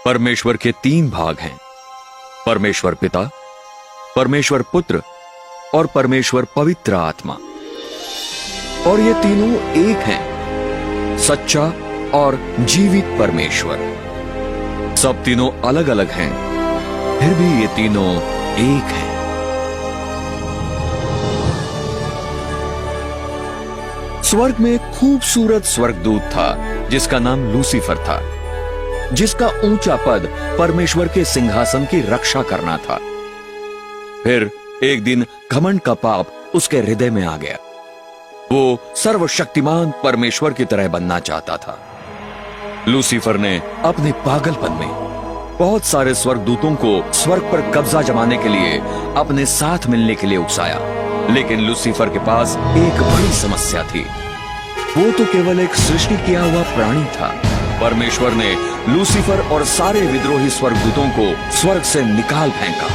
परमेश्वर के तीन भाग हैं, परमेश्वर पिता, परमेश्वर पुत्र और परमेश्वर पवित्र आत्मा। और ये तीनों एक हैं, सच्चा और जीवित परमेश्वर। सब तीनों अलग अलग हैं, फिर भी ये तीनों एक हैं। स्वर्ग में एक खूबसूरत स्वर्गदूत था जिसका नाम लूसीफर था, जिसका ऊंचा पद परमेश्वर के सिंहासन की रक्षा करना था। फिर एक दिन घमंड का पाप उसके हृदय में आ गया। वो सर्वशक्तिमान परमेश्वर की तरह बनना चाहता था। लूसीफर ने अपने पागलपन में बहुत सारे स्वर्गदूतों को स्वर्ग पर कब्जा जमाने के लिए अपने साथ मिलने के लिए उकसाया, लेकिन लूसीफर के पास एक बड़ी समस्या थी। वो तो केवल एक सृष्टि किया हुआ प्राणी था। परमेश्वर ने लूसीफर और सारे विद्रोही स्वर्गदूतों को स्वर्ग से निकाल फेंका।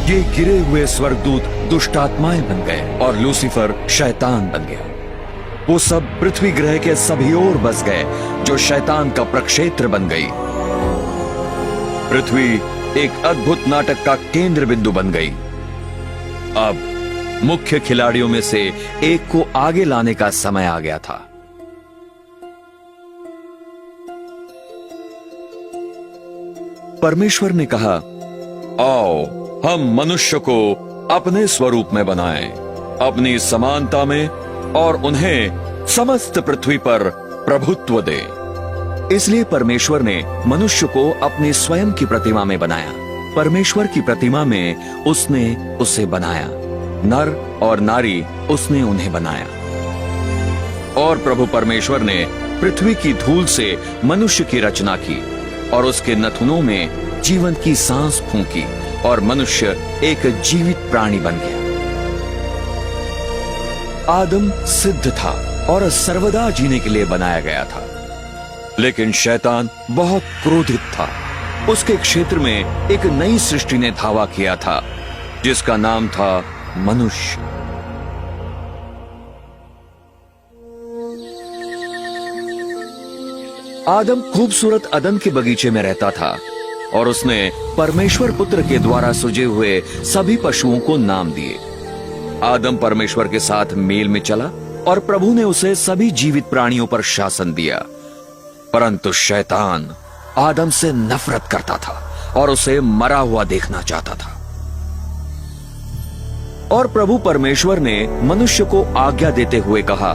ये गिरे हुए स्वर्गदूत दुष्टात्माएं बन गए और लूसीफर शैतान बन गया। वो सब पृथ्वी ग्रह के सभी ओर बस गए, जो शैतान का प्रक्षेत्र बन गई। पृथ्वी एक अद्भुत नाटक का केंद्र बिंदु बन गई। अब मुख्य खिलाड़ियों में से एक को आगे लाने का समय आ गया था। परमेश्वर ने कहा, आओ हम मनुष्य को अपने स्वरूप में बनाएं, अपनी समानता में, और उन्हें समस्त पृथ्वी पर प्रभुत्व दें। इसलिए परमेश्वर ने मनुष्य को अपनी स्वयं की प्रतिमा में बनाया। परमेश्वर की प्रतिमा में उसने उसे बनाया, नर और नारी उसने उन्हें बनाया। और प्रभु परमेश्वर ने पृथ्वी की धूल से मनुष्य की रचना की और उसके नथुनों में जीवन की सांस फूंकी, और मनुष्य एक जीवित प्राणी बन गया। आदम सिद्ध था और सर्वदा जीने के लिए बनाया गया था, लेकिन शैतान बहुत क्रोधित था। उसके क्षेत्र में एक नई सृष्टि ने धावा किया था, जिसका नाम था मनुष्य। आदम खूबसूरत अदन के बगीचे में रहता था और उसने परमेश्वर पुत्र के द्वारा सृजे हुए सभी पशुओं को नाम दिए। आदम परमेश्वर के साथ मेल में चला और प्रभु ने उसे सभी जीवित प्राणियों पर शासन दिया। परंतु शैतान आदम से नफरत करता था और उसे मरा हुआ देखना चाहता था। और प्रभु परमेश्वर ने मनुष्य को आज्ञा देते हुए कहा,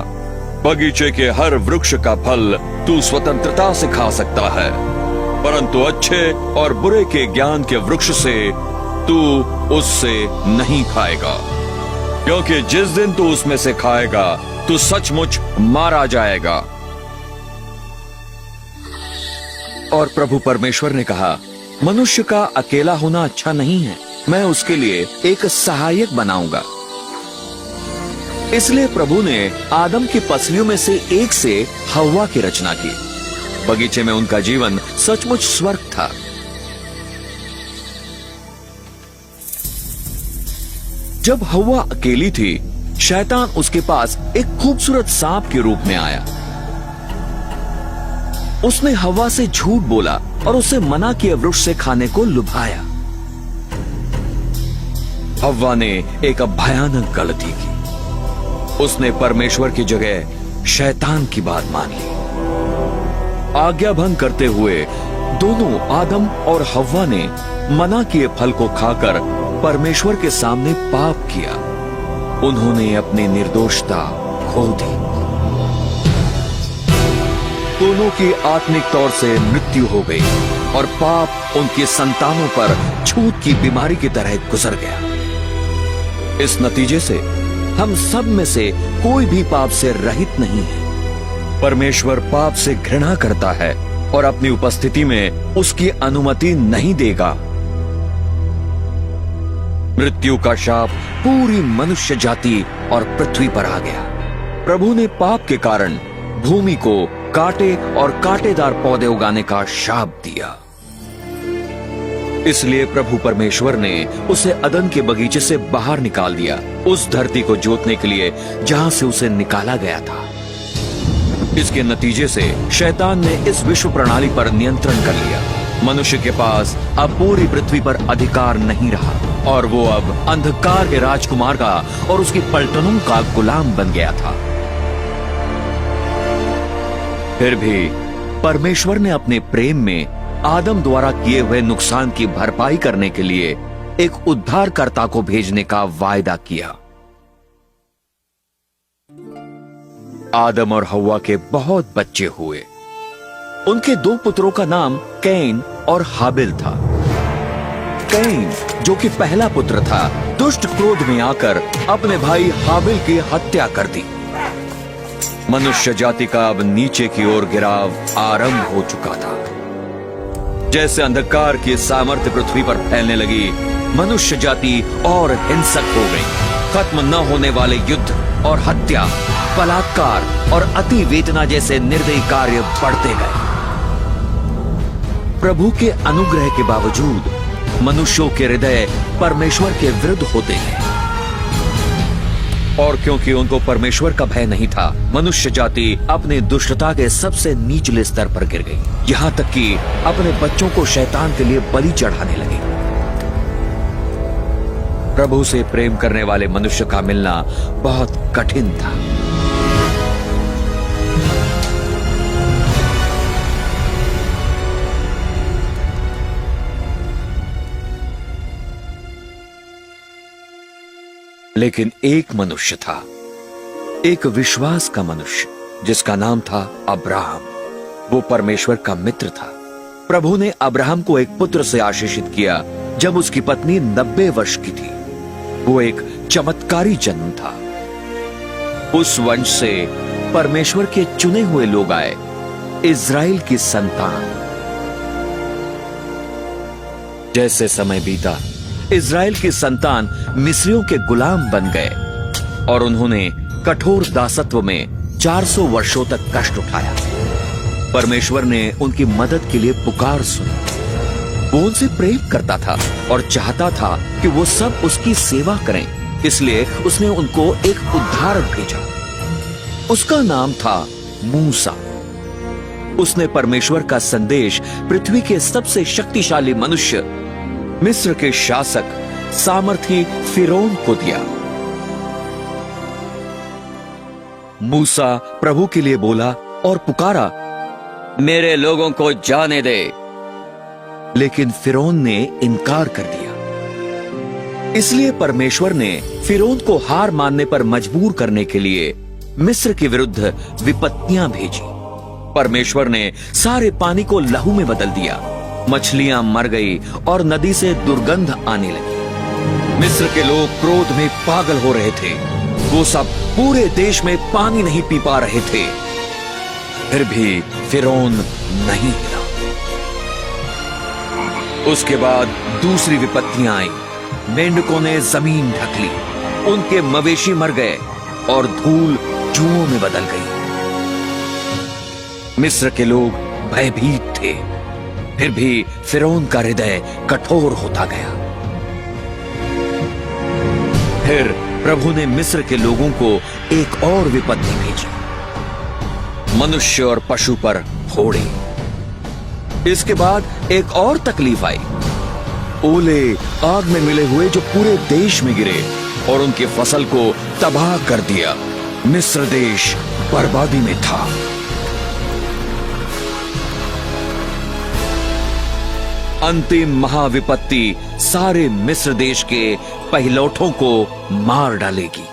बगीचे के हर वृक्ष का फल तू स्वतंत्रता से खा सकता है, परंतु अच्छे और बुरे के ज्ञान के वृक्ष से तू उससे नहीं खाएगा, क्योंकि जिस दिन तू उसमें से खाएगा तू सचमुच मारा जाएगा। और प्रभु परमेश्वर ने कहा, मनुष्य का अकेला होना अच्छा नहीं है, मैं उसके लिए एक सहायक बनाऊंगा। इसलिए प्रभु ने आदम की पसलियों में से एक से हव्वा की रचना की। बगीचे में उनका जीवन सचमुच स्वर्ग था। जब हव्वा अकेली थी, शैतान उसके पास एक खूबसूरत सांप के रूप में आया। उसने हव्वा से झूठ बोला और उसे मना किए वृक्ष से खाने को लुभाया। हव्वा ने एक भयानक गलती की। उसने परमेश्वर की जगह शैतान की बात मान ली। आज्ञा भंग करते हुए दोनों आदम और हव्वा ने मना किए फल को खाकर परमेश्वर के सामने पाप किया। उन्होंने अपनी निर्दोषता खो दी। दोनों की आत्मिक तौर से मृत्यु हो गई और पाप उनकी संतानों पर छूत की बीमारी की तरह गुजर गया। इस नतीजे से हम सब में से कोई भी पाप से रहित नहीं है। परमेश्वर पाप से घृणा करता है और अपनी उपस्थिति में उसकी अनुमति नहीं देगा। मृत्यु का शाप पूरी मनुष्य जाति और पृथ्वी पर आ गया। प्रभु ने पाप के कारण भूमि को कांटे और कांटेदार पौधे उगाने का शाप दिया। इसलिए प्रभु परमेश्वर ने उसे अदन के बगीचे से बाहर निकाल दिया, उस धरती को जोतने के लिए जहां से उसे निकाला गया था। इसके नतीजे से शैतान ने इस विश्व प्रणाली पर नियंत्रण कर लिया। मनुष्य के पास अब पूरी पृथ्वी पर अधिकार नहीं रहा और वो अब अंधकार के राजकुमार का और उसकी पलटनों का गुलाम बन गया था। फिर भी परमेश्वर ने अपने प्रेम में आदम द्वारा किए हुए नुकसान की भरपाई करने के लिए एक उद्धारकर्ता को भेजने का वायदा किया। आदम और हव्वा के बहुत बच्चे हुए। उनके दो पुत्रों का नाम कैन और हाबिल था। कैन, जो कि पहला पुत्र था, दुष्ट क्रोध में आकर अपने भाई हाबिल की हत्या कर दी। मनुष्य जाति का अब नीचे की ओर गिराव आरंभ हो चुका था। जैसे अंधकार की सामर्थ्य पृथ्वी पर फैलने लगी, मनुष्य जाति और हिंसक हो गई। खत्म न होने वाले युद्ध और हत्या, बलात्कार और अति वेदना जैसे निर्दयी कार्य बढ़ते गए। प्रभु के अनुग्रह के बावजूद मनुष्यों के हृदय परमेश्वर के विरुद्ध होते हैं, और क्योंकि उनको परमेश्वर का भय नहीं था, मनुष्य जाति अपने दुष्टता के सबसे निचले स्तर पर गिर गई, यहां तक कि अपने बच्चों को शैतान के लिए बलि चढ़ाने लगे। प्रभु से प्रेम करने वाले मनुष्य का मिलना बहुत कठिन था। लेकिन एक मनुष्य था, एक विश्वास का मनुष्य, जिसका नाम था अब्राहम। वो परमेश्वर का मित्र था। प्रभु ने अब्राहम को एक पुत्र से आशीषित किया जब उसकी पत्नी 90 वर्ष की थी। वो एक चमत्कारी जन्म था। उस वंश से परमेश्वर के चुने हुए लोग आए, इज़राइल की संतान। जैसे समय बीता, इज़राइल की संतान मिस्रियों के गुलाम बन गए और उन्होंने कठोर दासत्व में 400 वर्षों तक कष्ट उठाया। परमेश्वर ने उनकी मदद के लिए पुकार सुनी। वो उनसे प्रेम करता था और चाहता था कि वो सब उसकी सेवा करें, इसलिए उसने उनको एक उद्धारक भेजा। उसका नाम था मूसा। उसने परमेश्वर का संदेश पृथ्वी के सबसे शक्तिशाली मनुष्य, मिस्र के शासक, सामर्थी फिरौन को दिया। मूसा प्रभु के लिए बोला और पुकारा, मेरे लोगों को जाने दे। लेकिन फिरौन ने इनकार कर दिया। इसलिए परमेश्वर ने फिरौन को हार मानने पर मजबूर करने के लिए मिस्र के विरुद्ध विपत्तियां भेजी। परमेश्वर ने सारे पानी को लहू में बदल दिया। मछलियां मर गई और नदी से दुर्गंध आने लगी। मिस्र के लोग क्रोध में पागल हो रहे थे। वो सब पूरे देश में पानी नहीं पी पा रहे थे। फिर भी फिरौन नहीं हिला। उसके बाद दूसरी विपत्तियां आई। मेंढकों ने जमीन ढक ली, उनके मवेशी मर गए और धूल जुओं में बदल गई। मिस्र के लोग भयभीत थे। फिर भी फिरौन का हृदय कठोर होता गया। फिर प्रभु ने मिस्र के लोगों को एक और विपत्ति भेजी, मनुष्य और पशु पर फोड़े। इसके बाद एक और तकलीफ आई। ओले आग में मिले हुए जो पूरे देश में गिरे और उनकी फसल को तबाह कर दिया। मिस्र देश बर्बादी में था। अंतिम महाविपत्ति सारे मिस्र देश के पहिलौठों को मार डालेगी।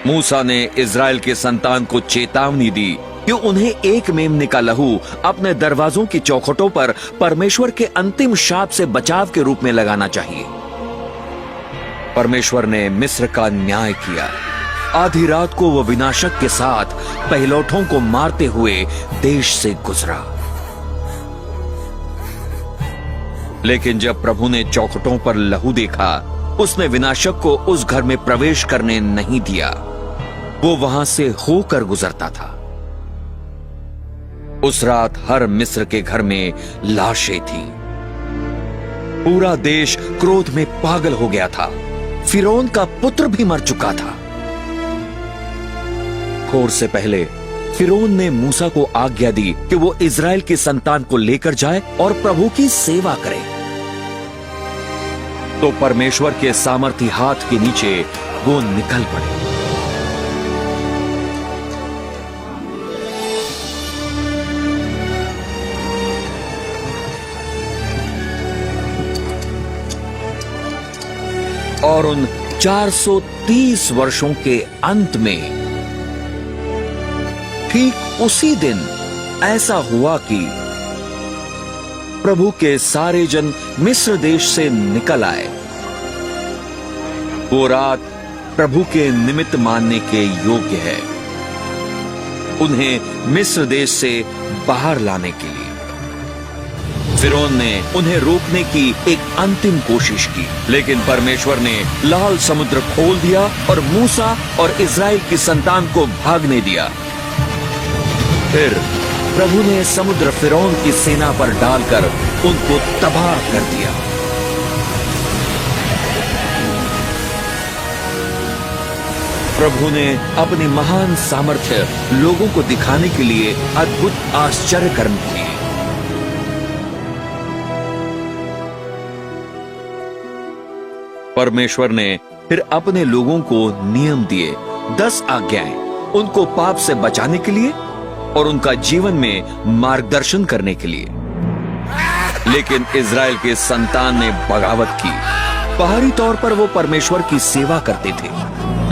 मूसा ने इज़राइल के संतान को चेतावनी दी कि उन्हें एक मेमने का लहू अपने दरवाजों की चौखटों पर परमेश्वर के अंतिम शाप से बचाव के रूप में लगाना चाहिए। परमेश्वर ने मिस्र का न्याय किया। आधी रात को वह विनाशक के साथ पहिलौठों को मारते हुए देश से गुजरा। लेकिन जब प्रभु ने चौखटों पर लहू देखा, उसने विनाशक को उस घर में प्रवेश करने नहीं दिया। वो वहां से होकर गुजरता था। उस रात हर मिस्र के घर में लाशें थीं। पूरा देश क्रोध में पागल हो गया था। फिरौन का पुत्र भी मर चुका था। भोर से पहले फिरौन ने मूसा को आज्ञा दी कि वो इजराइल की संतान को लेकर जाए और प्रभु की सेवा करे। तो परमेश्वर के सामर्थी हाथ के नीचे वो निकल पड़े। और उन 430 वर्षों के अंत में ठीक उसी दिन ऐसा हुआ कि प्रभु के सारे जन मिस्र देश से निकल आए। वो रात प्रभु के निमित्त मानने के योग्य है, उन्हें मिस्र देश से बाहर लाने के लिए। फिरौन ने उन्हें रोकने की एक अंतिम कोशिश की, लेकिन परमेश्वर ने लाल समुद्र खोल दिया और मूसा और इजराइल की संतान को भागने दिया। फिर प्रभु ने समुद्र फिरौन की सेना पर डालकर उनको तबाह कर दिया। प्रभु ने अपनी महान सामर्थ्य लोगों को दिखाने के लिए अद्भुत आश्चर्य कर्म किए। परमेश्वर ने फिर अपने लोगों को नियम दिए, 10 आज्ञाएं, उनको पाप से बचाने के लिए और उनका जीवन में मार्गदर्शन करने के लिए। लेकिन इजराइल के संतान ने बगावत की। बाहरी तौर पर वो परमेश्वर की सेवा करते थे,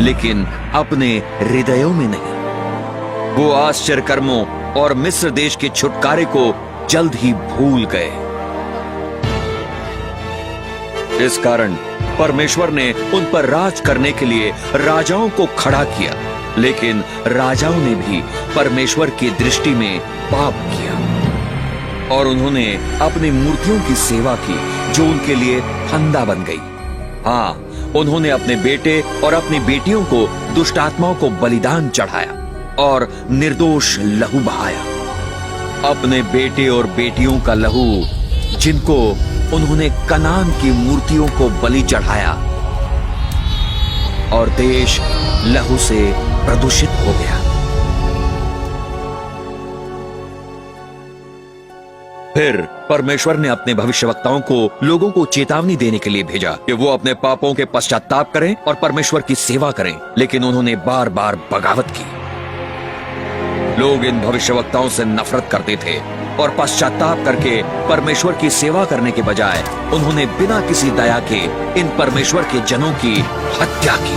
लेकिन अपने हृदयों में नहीं। वो आश्चर्य कर्मों और मिस्र देश के छुटकारे को जल्द ही भूल गए। इस कारण परमेश्वर ने उन पर राज करने के लिए राजाओं को खड़ा किया, लेकिन राजाओं ने भी परमेश्वर की दृष्टि में पाप किया और उन्होंने अपनी मूर्तियों की सेवा की जो उनके लिए फंदा बन गई। हाँ, उन्होंने अपने बेटे और अपनी बेटियों को दुष्ट आत्माओं को बलिदान चढ़ाया और निर्दोष लहू बहाया। अपने बेटे और बेटियों का लहू, जिनको उन्होंने कनान की मूर्तियों को बलि चढ़ाया, और देश लहू से प्रदूषित हो गया। फिर परमेश्वर ने अपने भविष्यवक्ताओं को लोगों को चेतावनी देने के लिए भेजा कि वो अपने पापों के पश्चाताप करें और परमेश्वर की सेवा करें, लेकिन उन्होंने बार बार बगावत की। लोग इन भविष्यवक्ताओं से नफरत करते थे और पश्चाताप करके परमेश्वर की सेवा करने के बजाय उन्होंने बिना किसी दया के इन परमेश्वर के जनों की हत्या की।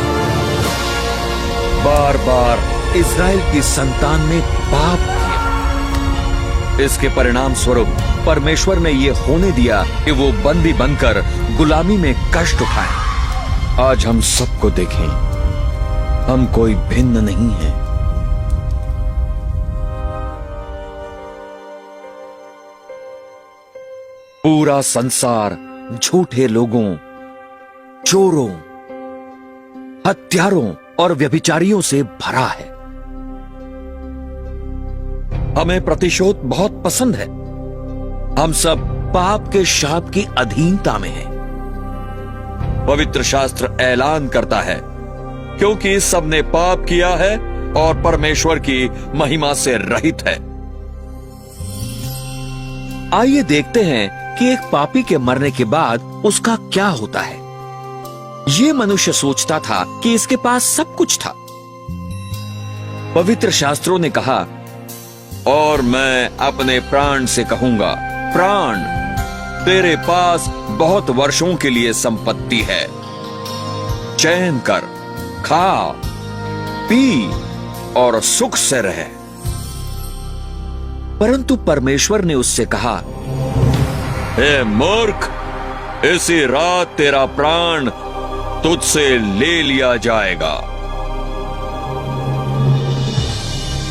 बार बार इजराइल की संतान ने पाप किया। इसके परिणाम स्वरूप परमेश्वर ने यह होने दिया कि वो बंदी बनकर गुलामी में कष्ट उठाएं। आज हम सबको देखें, हम कोई भिन्न नहीं है। पूरा संसार झूठे लोगों, चोरों, हत्यारों और व्यभिचारियों से भरा है। हमें प्रतिशोध बहुत पसंद है। हम सब पाप के शाप की अधीनता में हैं। पवित्र शास्त्र ऐलान करता है, क्योंकि सबने पाप किया है और परमेश्वर की महिमा से रहित है। आइए देखते हैं कि एक पापी के मरने के बाद उसका क्या होता है। ये मनुष्य सोचता था कि इसके पास सब कुछ था। पवित्र शास्त्रों ने कहा, और मैं अपने प्राण से कहूंगा, प्राण, तेरे पास बहुत वर्षों के लिए संपत्ति है। चैन कर, खा, पी और सुख से रह। परंतु परमेश्वर ने उससे कहा, हे मूर्ख, इसी रात तेरा प्राण तुझसे ले लिया जाएगा।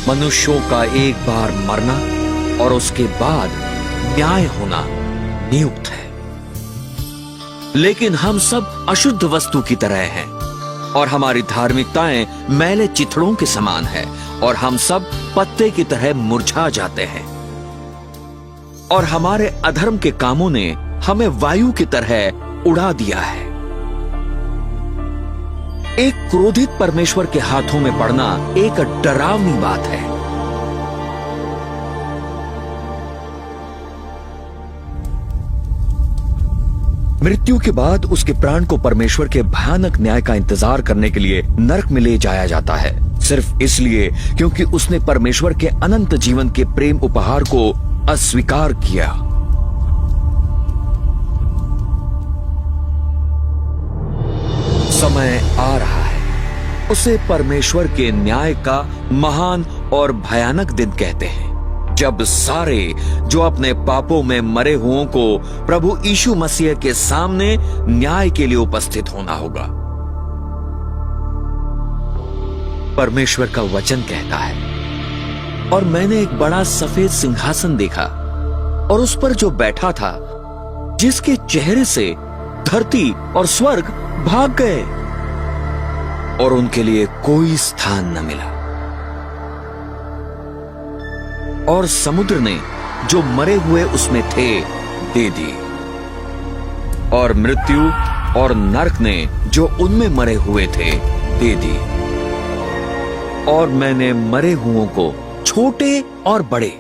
मनुष्यों का एक बार मरना और उसके बाद न्याय होना नियुक्त है, लेकिन हम सब अशुद्ध वस्तु की तरह हैं और हमारी धार्मिकताएं मैले चिथड़ों के समान है और हम सब पत्ते की तरह मुरझा जाते हैं और हमारे अधर्म के कामों ने हमें वायु की तरह उड़ा दिया है। एक क्रोधित परमेश्वर के हाथों में पड़ना एक डरावनी बात है। मृत्यु के बाद उसके प्राण को परमेश्वर के भयानक न्याय का इंतजार करने के लिए नरक में ले जाया जाता है, सिर्फ इसलिए क्योंकि उसने परमेश्वर के अनंत जीवन के प्रेम उपहार को अस्वीकार किया। समय आ रहा है, उसे परमेश्वर के न्याय का महान और भयानक दिन कहते हैं, जब सारे जो अपने पापों में मरे हुओं को प्रभु यीशु मसीह के सामने न्याय के लिए उपस्थित होना होगा। परमेश्वर का वचन कहता है, और मैंने एक बड़ा सफेद सिंहासन देखा और उस पर जो बैठा था, जिसके चेहरे से धरती और स्वर्ग भाग गए और उनके लिए कोई स्थान न मिला। और समुद्र ने जो मरे हुए उसमें थे दे दी, और मृत्यु और नरक ने जो उनमें मरे हुए थे दे दी। और मैंने मरे हुओं को, छोटे और बड़े,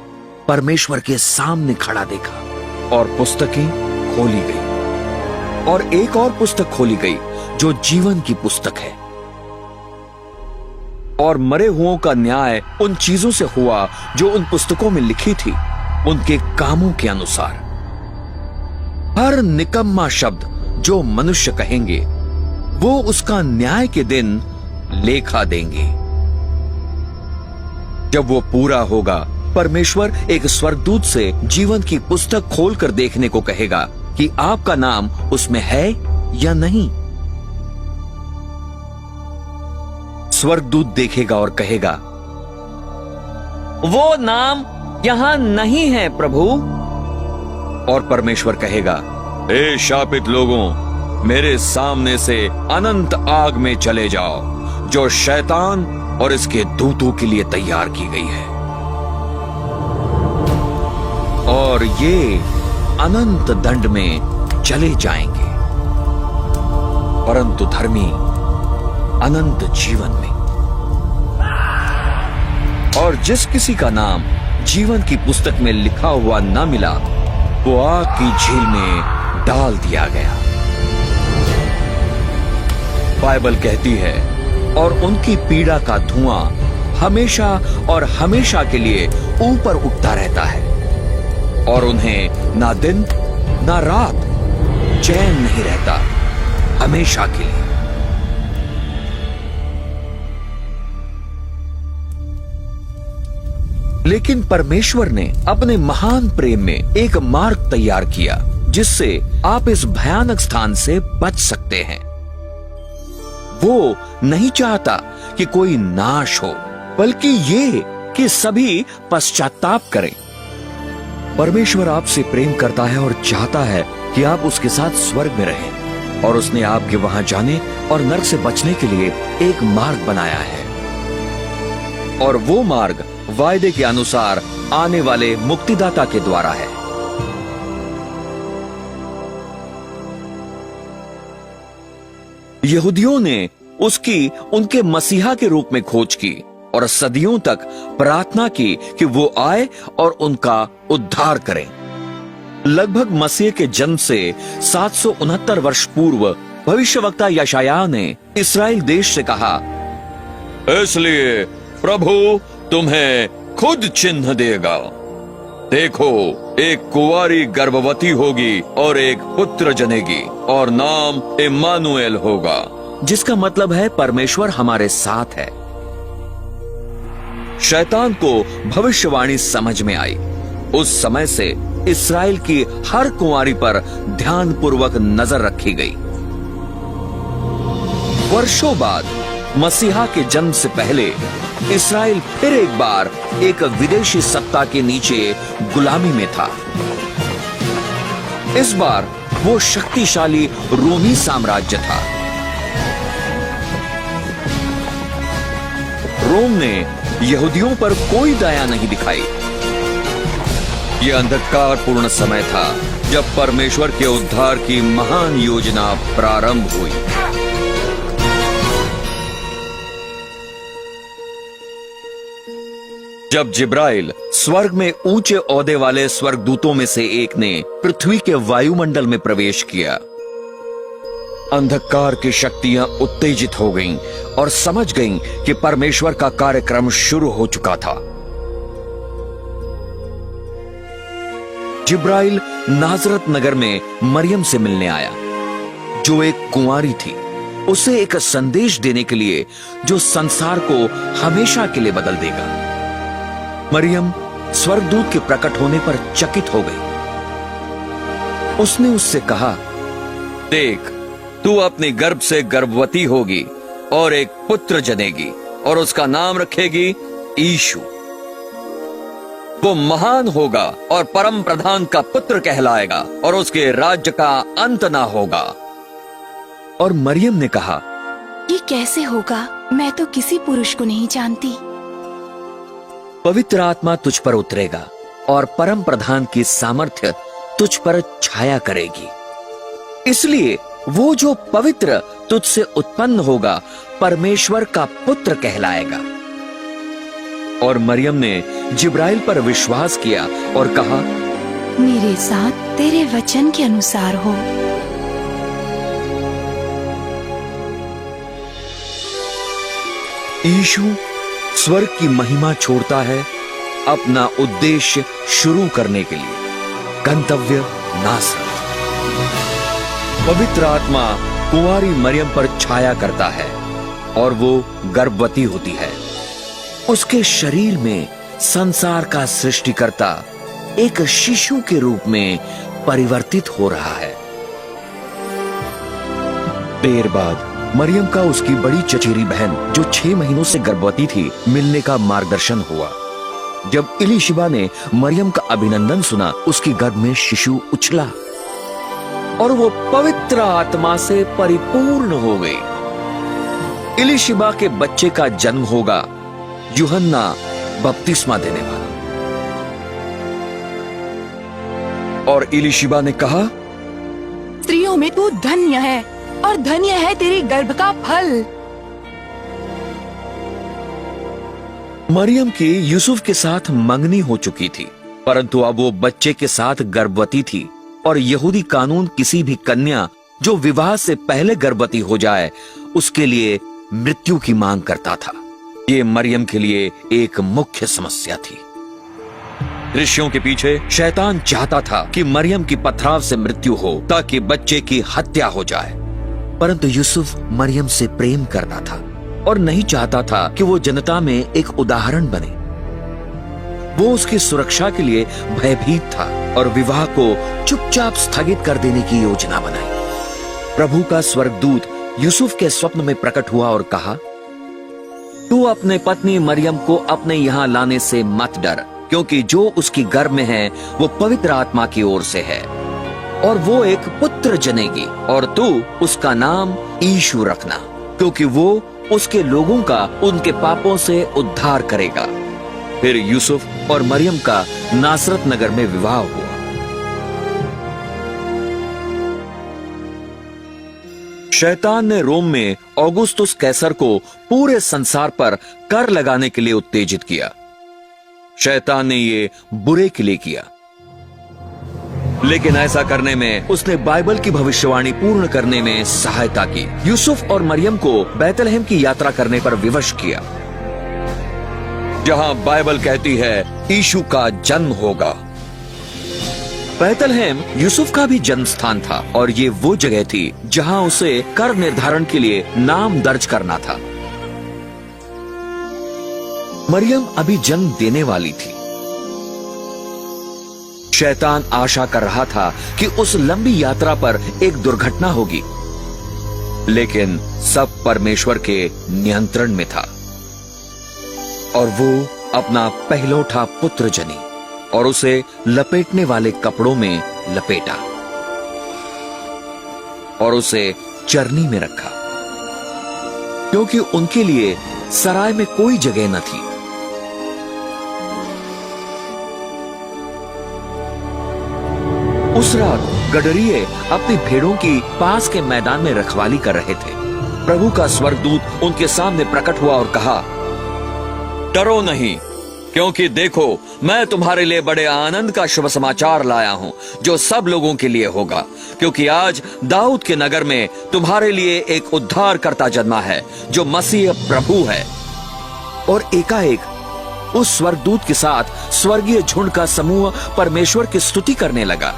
परमेश्वर के सामने खड़ा देखा, और पुस्तकें खोली गई, और एक और पुस्तक खोली गई जो जीवन की पुस्तक है। और मरे हुओं का न्याय उन चीजों से हुआ जो उन पुस्तकों में लिखी थी, उनके कामों के अनुसार। हर निकम्मा शब्द जो मनुष्य कहेंगे, वो उसका न्याय के दिन लेखा देंगे। जब वो पूरा होगा, परमेश्वर एक स्वर्गदूत से जीवन की पुस्तक खोलकर देखने को कहेगा कि आपका नाम उसमें है या नहीं। स्वर्गदूत देखेगा और कहेगा, वो नाम यहां नहीं है प्रभु। और परमेश्वर कहेगा, हे शापित लोगों, मेरे सामने से अनंत आग में चले जाओ, जो शैतान और इसके दूतों के लिए तैयार की गई है। और ये अनंत दंड में चले जाएंगे, परंतु धर्मी अनंत जीवन में। और जिस किसी का नाम जीवन की पुस्तक में लिखा हुआ न मिला, वो आग की झील में डाल दिया गया। बाइबल कहती है, और उनकी पीड़ा का धुआं हमेशा और हमेशा के लिए ऊपर उठता रहता है, और उन्हें ना दिन ना रात चैन नहीं रहता, हमेशा के लिए। लेकिन परमेश्वर ने अपने महान प्रेम में एक मार्ग तैयार किया, जिससे आप इस भयानक स्थान से बच सकते हैं। वो नहीं चाहता कि कोई नाश हो, बल्कि ये कि सभी पश्चाताप करें। परमेश्वर आपसे प्रेम करता है और चाहता है कि आप उसके साथ स्वर्ग में रहें, और उसने आपके वहां जाने और नरक से बचने के लिए एक मार्ग बनाया है। और वो मार्ग वायदे के अनुसार आने वाले मुक्तिदाता के द्वारा है। यहूदियों ने उसकी उनके मसीहा के रूप में खोज की और सदियों तक प्रार्थना की कि वो आए और उनका उद्धार करें। लगभग मसीह के जन्म से 769 वर्ष पूर्व भविष्यवक्ता यशायाह ने इस्राएल देश से कहा, इसलिए प्रभु तुम्हें खुद चिन्ह देगा। देखो, एक कुंवारी गर्भवती होगी और एक पुत्र जनेगी, और नाम इम्मानुएल होगा, जिसका मतलब है परमेश्वर हमारे साथ है। शैतान को भविष्यवाणी समझ में आई। उस समय से इस्राएल की हर कुंवारी पर ध्यानपूर्वक नजर रखी गई। वर्षों बाद मसीहा के जन्म से पहले इस्राएल फिर एक बार एक विदेशी सत्ता के नीचे गुलामी में था। इस बार वो शक्तिशाली रोमी साम्राज्य था। रोम ने यहूदियों पर कोई दया नहीं दिखाई। यह अंधकारपूर्ण समय था जब परमेश्वर के उद्धार की महान योजना प्रारंभ हुई। जब जिब्राइल स्वर्ग में ऊंचे ओहदे वाले स्वर्गदूतों में से एक ने पृथ्वी के वायुमंडल में प्रवेश किया, अंधकार की शक्तियां उत्तेजित हो गईं और समझ गईं कि परमेश्वर का कार्यक्रम शुरू हो चुका था। जिब्राइल नाजरत नगर में मरियम से मिलने आया, जो एक कुंवारी थी, उसे एक संदेश देने के लिए जो संसार को हमेशा के लिए बदल देगा। मरियम स्वर्गदूत के प्रकट होने पर चकित हो गई। उसने उससे कहा, देख, तू अपने गर्भ से गर्भवती होगी और एक पुत्र जनेगी और उसका नाम रखेगी यीशु। वो महान होगा और परम प्रधान का पुत्र कहलाएगा और उसके राज्य का अंत ना होगा। और मरियम ने कहा, ये कैसे होगा? मैं तो किसी पुरुष को नहीं जानती। पवित्र आत्मा तुझ पर उतरेगा और परम प्रधान की सामर्थ्य तुझ पर छाया करेगी, इसलिए वो जो पवित्र तुझसे उत्पन्न होगा परमेश्वर का पुत्र कहलाएगा। और मरियम ने जिब्राइल पर विश्वास किया और कहा, मेरे साथ तेरे वचन के अनुसार हो। यीशु स्वर्ग की महिमा छोड़ता है अपना उद्देश्य शुरू करने के लिए। गंतव्य नासरत। पवित्र आत्मा कुंवारी मरियम पर छाया करता है और वो गर्भवती होती है। उसके शरीर में संसार का सृष्टिकर्ता एक शिशु के रूप में परिवर्तित हो रहा है। देर बाद मरियम का उसकी बड़ी चचेरी बहन, जो 6 महीनों से गर्भवती थी, मिलने का मार्गदर्शन हुआ। जब इलीशिबा ने मरियम का अभिनंदन सुना, उसकी गर्भ में शिशु उछला और वो पवित्र आत्मा से परिपूर्ण हो गई। इलीशिबा के बच्चे का जन्म होगा यूहन्ना बपतिस्मा देने वाला। और इलीशिबा ने कहा, स्त्रियों में तू धन्य है और धन्य है तेरी गर्भ का फल। मरियम की यूसुफ के साथ मंगनी हो चुकी थी, परंतु अब वो बच्चे के साथ गर्भवती थी और यहूदी कानून किसी भी कन्या जो विवाह से पहले गर्भवती हो जाए उसके लिए मृत्यु की मांग करता था। ये मरियम के लिए एक मुख्य समस्या थी। ऋषियों के पीछे शैतान चाहता था कि मरियम की पथराव से मृत्यु हो ताकि बच्चे की हत्या हो जाए, परंतु यूसुफ मरियम से प्रेम करता था और नहीं चाहता था कि वो जनता में एक उदाहरण बने। वो उसकी सुरक्षा के लिए भयभीत था और विवाह को चुपचाप स्थगित कर देने की योजना बनाई। प्रभु का स्वर्गदूत यूसुफ के स्वप्न में प्रकट हुआ और कहा, तू अपने पत्नी मरियम को अपने यहाँ लाने से मत डर, क्योंकि जो उसकी गर्भ में है वो पवित्र आत्मा की ओर से है और वो एक पुत्र जनेगी और तू उसका नाम यीशु रखना, क्योंकि वो उसके लोगों का उनके पापों से उद्धार करेगा। फिर यूसुफ और मरियम का नासरत नगर में विवाह हुआ। शैतान ने रोम में ऑगुस्तुस कैसर को पूरे संसार पर कर लगाने के लिए उत्तेजित किया। शैतान ने ये बुरे के लिए किया, लेकिन ऐसा करने में उसने बाइबल की भविष्यवाणी पूर्ण करने में सहायता की। यूसुफ और मरियम को बैतलहम की यात्रा करने पर विवश किया, जहां बाइबल कहती है यीशु का जन्म होगा। बैतलहम यूसुफ का भी जन्म स्थान था और ये वो जगह थी जहां उसे कर निर्धारण के लिए नाम दर्ज करना था। मरियम अभी जन्म देने वाली थी। शैतान आशा कर रहा था कि उस लंबी यात्रा पर एक दुर्घटना होगी, लेकिन सब परमेश्वर के नियंत्रण में था और वो अपना पहलौठा पुत्र जनी और उसे लपेटने वाले कपड़ों में लपेटा और उसे चरनी में रखा, क्योंकि उनके लिए सराय में कोई जगह न थी। उस रात गडरिये अपनी भेड़ों की पास के मैदान में रखवाली कर रहे थे। प्रभु का स्वर्गदूत उनके सामने प्रकट हुआ और कहा, डरो नहीं, क्योंकि देखो, मैं तुम्हारे लिए बड़े आनंद का शुभ समाचार लाया हूं, जो सब लोगों के लिए होगा। क्योंकि आज दाऊद के नगर में तुम्हारे लिए एक उद्धारकर्ता जन्मा है, जो मसीह प्रभु है। और एकाएक उस स्वर्गदूत के साथ स्वर्गीय झुंड का समूह परमेश्वर की स्तुति करने लगा।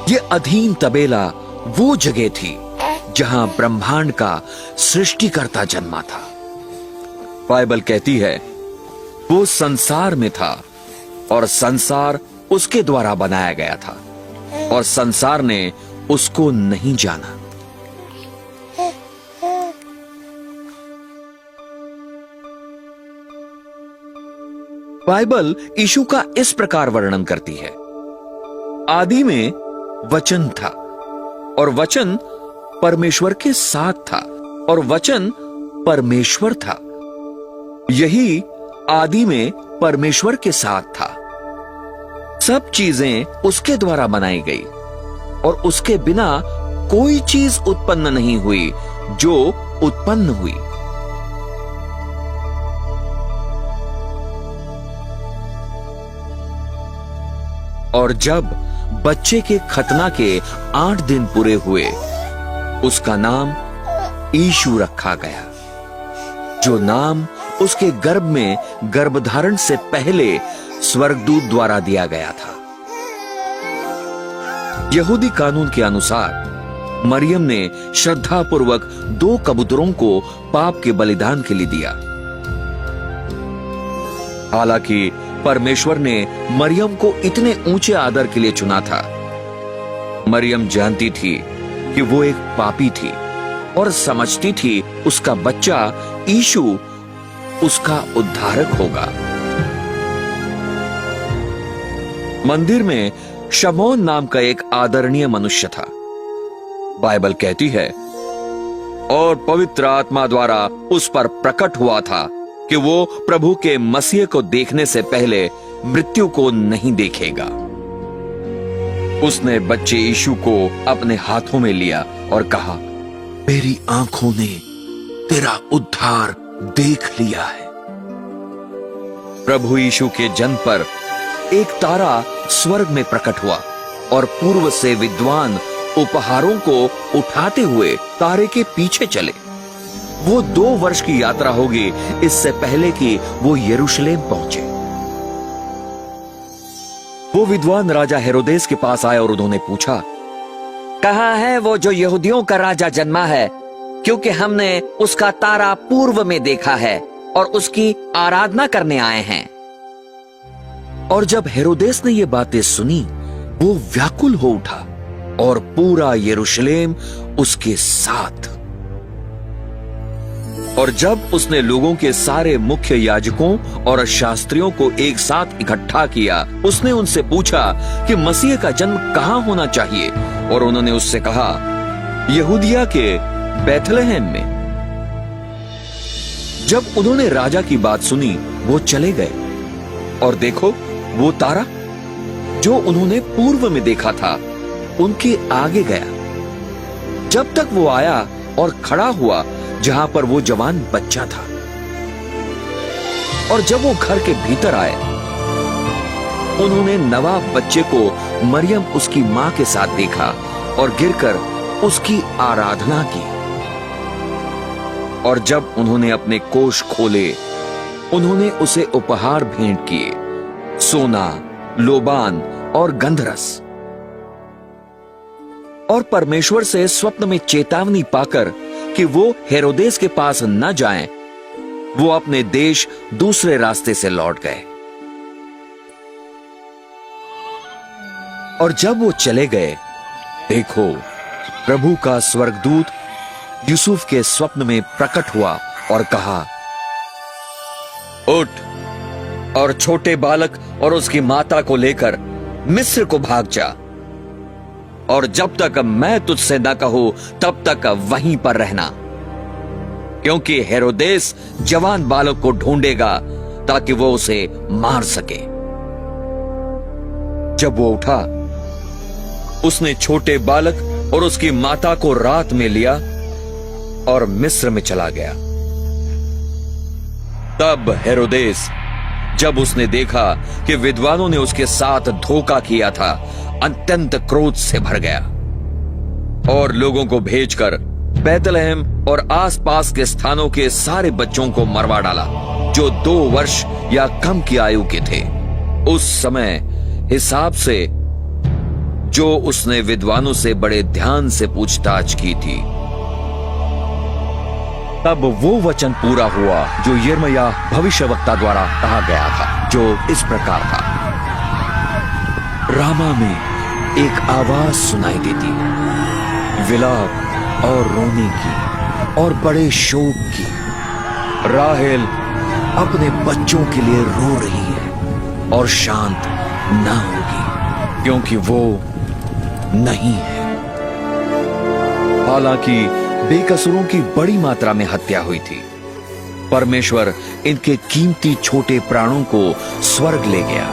ये अधीन तबेला वो जगह थी जहां ब्रह्मांड का सृष्टिकर्ता जन्मा था। बाइबल कहती है वो संसार में था और संसार उसके द्वारा बनाया गया था और संसार ने उसको नहीं जाना। बाइबल यीशु का इस प्रकार वर्णन करती है, आदि में वचन था और वचन परमेश्वर के साथ था और वचन परमेश्वर था। यही आदि में परमेश्वर के साथ था। सब चीजें उसके द्वारा बनाई गई और उसके बिना कोई चीज उत्पन्न नहीं हुई जो उत्पन्न हुई। और जब बच्चे के खतना के 8 दिन पूरे हुए, उसका नाम यीशु रखा गया, जो नाम उसके गर्भ में गर्भधारण से पहले स्वर्गदूत द्वारा दिया गया था। यहूदी कानून के अनुसार मरियम ने श्रद्धापूर्वक 2 कबूतरों को पाप के बलिदान के लिए दिया। हालांकि परमेश्वर ने मरियम को इतने ऊंचे आदर के लिए चुना था। मरियम जानती थी कि वो एक पापी थी और समझती थी उसका बच्चा यीशु उसका उद्धारक होगा। मंदिर में शमौन नाम का एक आदरणीय मनुष्य था। बाइबल कहती है, और पवित्र आत्मा द्वारा उस पर प्रकट हुआ था कि वो प्रभु के मसीह को देखने से पहले मृत्यु को नहीं देखेगा। उसने बच्चे यीशु को अपने हाथों में लिया और कहा, मेरी आंखों ने तेरा उद्धार देख लिया है। प्रभु यीशु के जन्म पर एक तारा स्वर्ग में प्रकट हुआ और पूर्व से विद्वान उपहारों को उठाते हुए तारे के पीछे चले। वो 2 वर्ष की यात्रा होगी इससे पहले कि वो यरूशलेम पहुंचे। वो विद्वान राजा हेरोदेस के पास आए और उन्होंने पूछा, कहाँ है वो जो यहूदियों का राजा जन्मा है? क्योंकि हमने उसका तारा पूर्व में देखा है और उसकी आराधना करने आए हैं। और जब हेरोदेस ने ये बातें सुनी, वो व्याकुल हो उठा और पूरा यरूशलेम उसके साथ। और जब उसने लोगों के सारे मुख्य याजकों और शास्त्रियों को एक साथ इकट्ठा किया, उसने उनसे पूछा कि मसीह का जन्म कहां होना चाहिए, और उन्होंने उससे कहा, यहूदिया के बैथलेहम में। जब उन्होंने राजा की बात सुनी, वो चले गए और देखो, वो तारा जो उन्होंने पूर्व में देखा था उनके आगे गया, जब तक वो आया और खड़ा हुआ जहां पर वो जवान बच्चा था। और जब वो घर के भीतर आए, उन्होंने नवाब बच्चे को मरियम उसकी मां के साथ देखा और गिरकर उसकी आराधना की। और जब उन्होंने अपने कोष खोले, उन्होंने उसे उपहार भेंट किए, सोना, लोबान और गंधरस। और परमेश्वर से स्वप्न में चेतावनी पाकर कि वो हेरोदेस के पास न जाएं, वो अपने देश दूसरे रास्ते से लौट गए। और जब वो चले गए, देखो, प्रभु का स्वर्गदूत यूसुफ के स्वप्न में प्रकट हुआ और कहा, उठ और छोटे बालक और उसकी माता को लेकर मिस्र को भाग जा, और जब तक मैं तुझसे न कहूं तब तक वहीं पर रहना, क्योंकि हेरोदेस जवान बालक को ढूंढेगा ताकि वो उसे मार सके। जब वो उठा, उसने छोटे बालक और उसकी माता को रात में लिया और मिस्र में चला गया। तब हेरोदेस, जब उसने देखा कि विद्वानों ने उसके साथ धोखा किया था, अत्यंत क्रोध से भर गया और लोगों को भेजकर बैतलहम और आसपास के स्थानों के सारे बच्चों को मरवा डाला जो 2 वर्ष या कम की आयु के थे, उस समय हिसाब से जो उसने विद्वानों से बड़े ध्यान से पूछताछ की थी। तब वो वचन पूरा हुआ जो यिर्मयाह भविष्यवक्ता द्वारा कहा गया था, जो इस प्रकार था। रामा में एक आवाज सुनाई देती, विलाप और रोने की और बड़े शोक की। राहेल अपने बच्चों के लिए रो रही है और शांत ना होगी क्योंकि वो नहीं है। हालांकि बेकसूरों की बड़ी मात्रा में हत्या हुई थी, परमेश्वर इनके कीमती छोटे प्राणों को स्वर्ग ले गया।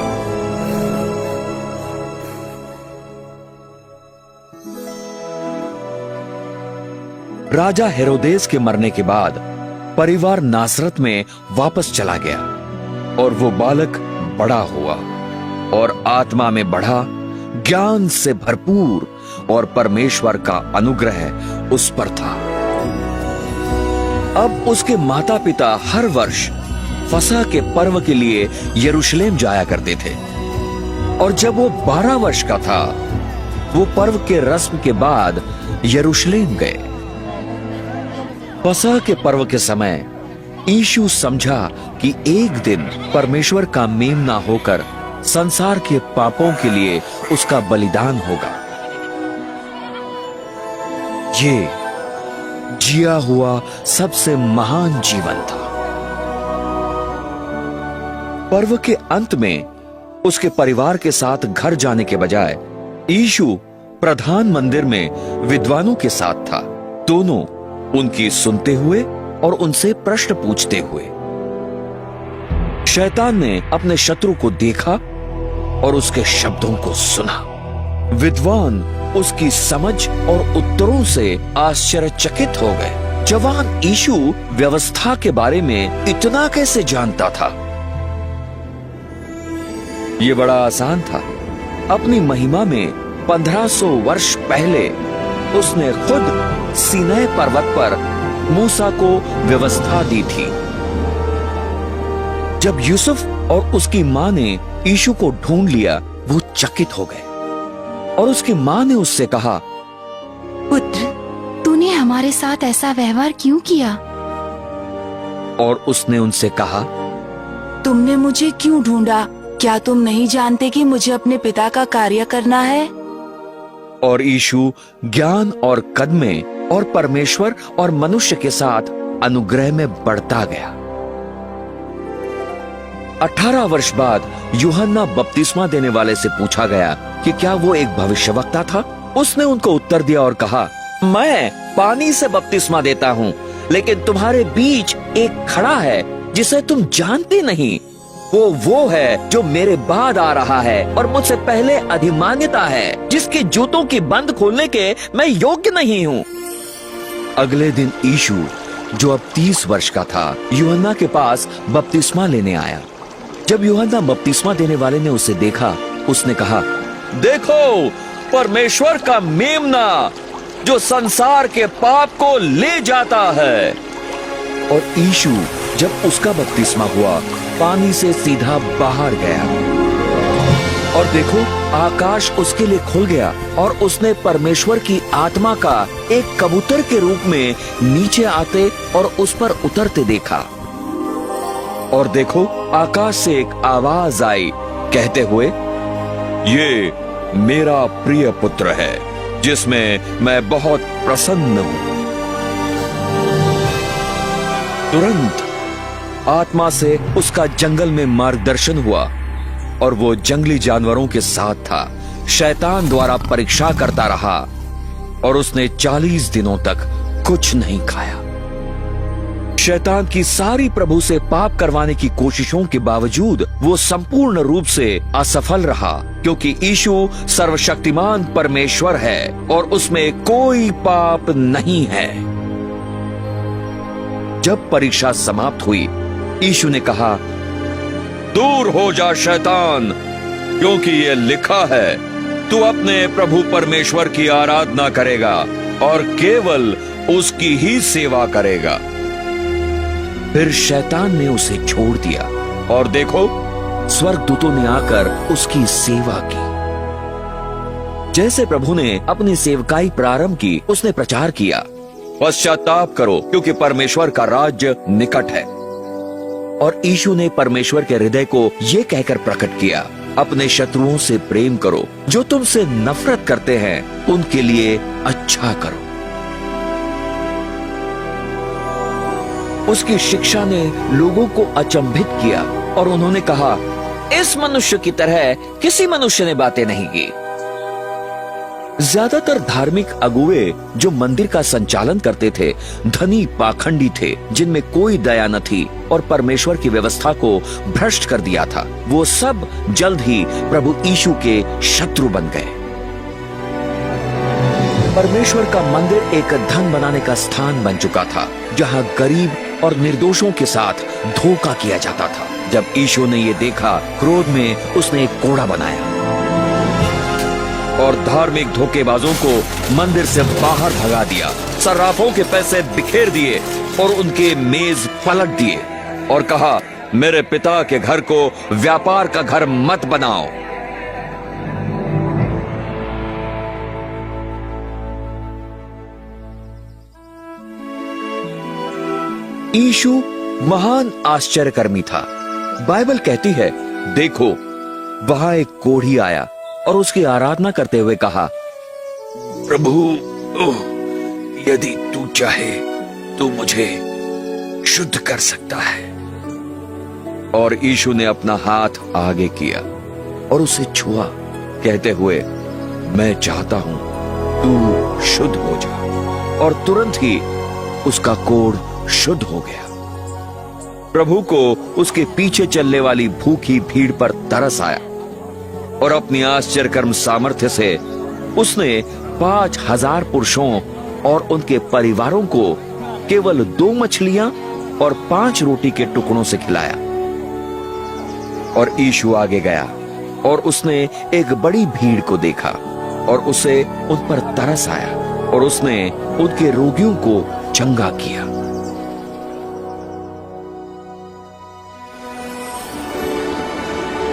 राजा हेरोदेस के मरने के बाद परिवार नासरत में वापस चला गया और वो बालक बड़ा हुआ और आत्मा में बढ़ा, ज्ञान से भरपूर, और परमेश्वर का अनुग्रह उस पर था। अब उसके माता पिता हर वर्ष फसह के पर्व के लिए यरूशलेम जाया करते थे और जब वो 12 वर्ष का था, वो पर्व के रस्म के बाद यरूशलेम गए। फसह के पर्व के समय यीशु समझा कि एक दिन परमेश्वर का मेमना होकर संसार के पापों के लिए उसका बलिदान होगा। ये जिया हुआ सबसे महान जीवन था। पर्व के अंत में उसके परिवार के साथ घर जाने के बजाय यीशु प्रधान मंदिर में विद्वानों के साथ था, दोनों उनकी सुनते हुए और उनसे प्रश्न पूछते हुए। शैतान ने अपने शत्रु को देखा और उसके शब्दों को सुना। विद्वान उसकी समझ और उत्तरों से आश्चर्यचकित हो गए। जवान यीशु व्यवस्था के बारे में इतना कैसे जानता था? यह बड़ा आसान था। अपनी महिमा में 1500 वर्ष पहले उसने खुद सीनै पर्वत पर मूसा को व्यवस्था दी थी। जब यूसुफ और उसकी मां ने यीशु को ढूंढ लिया, वो चकित हो गए और उसकी मां ने उससे कहा, पुत्र, तूने हमारे साथ ऐसा व्यवहार क्यों किया? और उसने उनसे कहा, तुमने मुझे क्यों ढूंढा? क्या तुम नहीं जानते कि मुझे अपने पिता का कार्य करना है? और यीशु ज्ञान और कद में और परमेश्वर और मनुष्य के साथ अनुग्रह में बढ़ता गया। 18 वर्ष बाद यूहन्ना बपतिस्मा देने वाले से पूछा गया कि क्या वो एक भविष्यवक्ता था। उसने उनको उत्तर दिया और कहा, मैं पानी से बपतिस्मा देता हूँ, लेकिन तुम्हारे बीच एक खड़ा है जिसे तुम जानते नहीं। वो है जो मेरे बाद आ रहा है और मुझसे पहले अधिमान्यता है, जिसके जूतों की बंद खोलने के मैं योग्य नहीं हूँ। अगले दिन यीशु, जो अब 30 वर्ष का था, यूहन्ना के पास बपतिस्मा लेने आया। जब यूहन्ना बपतिस्मा देने वाले ने उसे देखा, उसने कहा, देखो परमेश्वर का मेमना जो संसार के पाप को ले जाता है। और यीशु जब उसका बपतिस्मा हुआ, पानी से सीधा बाहर गया और देखो आकाश उसके लिए खुल गया और उसने परमेश्वर की आत्मा का एक कबूतर के रूप में नीचे आते और उस पर उतरते देखा। और देखो आकाश से एक आवाज आई कहते हुए, ये मेरा प्रिय पुत्र है जिसमें मैं बहुत प्रसन्न हूं। तुरंत आत्मा से उसका जंगल में मार्गदर्शन हुआ और वो जंगली जानवरों के साथ था। शैतान द्वारा परीक्षा करता रहा और उसने 40 दिनों तक कुछ नहीं खाया। शैतान की सारी प्रभु से पाप करवाने की कोशिशों के बावजूद वो संपूर्ण रूप से असफल रहा, क्योंकि यीशु सर्वशक्तिमान परमेश्वर है और उसमें कोई पाप नहीं है। जब परीक्षा समाप्त हुई यीशु ने कहा, दूर हो जा शैतान, क्योंकि ये लिखा है, तू अपने प्रभु परमेश्वर की आराधना करेगा और केवल उसकी ही सेवा करेगा। फिर शैतान ने उसे छोड़ दिया और देखो, स्वर्गदूतों ने आकर उसकी सेवा की। जैसे प्रभु ने अपनी सेवकाई प्रारंभ की, उसने प्रचार किया, पश्चाताप करो क्योंकि परमेश्वर का राज्य निकट है। और यीशु ने परमेश्वर के हृदय को यह कहकर प्रकट किया, अपने शत्रुओं से प्रेम करो, जो तुमसे नफरत करते हैं उनके लिए अच्छा करो। उसकी शिक्षा ने लोगों को अचंभित किया और उन्होंने कहा, इस मनुष्य की तरह किसी मनुष्य ने बातें नहीं की। ज्यादातर धार्मिक अगुवे जो मंदिर का संचालन करते थे, धनी पाखंडी थे, जिनमें कोई दया न थी और परमेश्वर की व्यवस्था को भ्रष्ट कर दिया था। वो सब जल्द ही प्रभु यीशु के शत्रु बन गए। परमेश्वर का मंदिर एक धन बनाने का स्थान बन चुका था, जहां गरीब और निर्दोषों के साथ धोखा किया जाता था। जब यीशु ने ये देखा, क्रोध में उसने एक कोड़ा बनाया और धार्मिक धोखेबाजों को मंदिर से बाहर भगा दिया, सर्राफों के पैसे बिखेर दिए और उनके मेज पलट दिए और कहा, मेरे पिता के घर को व्यापार का घर मत बनाओ। यीशु महान आश्चर्यकर्मी था। बाइबल कहती है, देखो, वहां एक कोढ़ी आया और उसकी आराधना करते हुए कहा, प्रभु, यदि तू चाहे तो मुझे शुद्ध कर सकता है। और यीशु ने अपना हाथ आगे किया और उसे छुआ, कहते हुए, मैं चाहता हूं तू शुद्ध हो जा। और तुरंत ही उसका कोढ़ शुद्ध हो गया। प्रभु को उसके पीछे चलने वाली भूखी भीड़ पर तरस आया और अपनी आश्चर्यकर्म सामर्थ्य से उसने 5000 पुरुषों और उनके परिवारों को केवल 2 मछलियां और 5 रोटी के टुकड़ों से खिलाया। और यीशु आगे गया और उसने एक बड़ी भीड़ को देखा और उसे उन पर तरस आया और उसने उनके रोगियों को चंगा किया।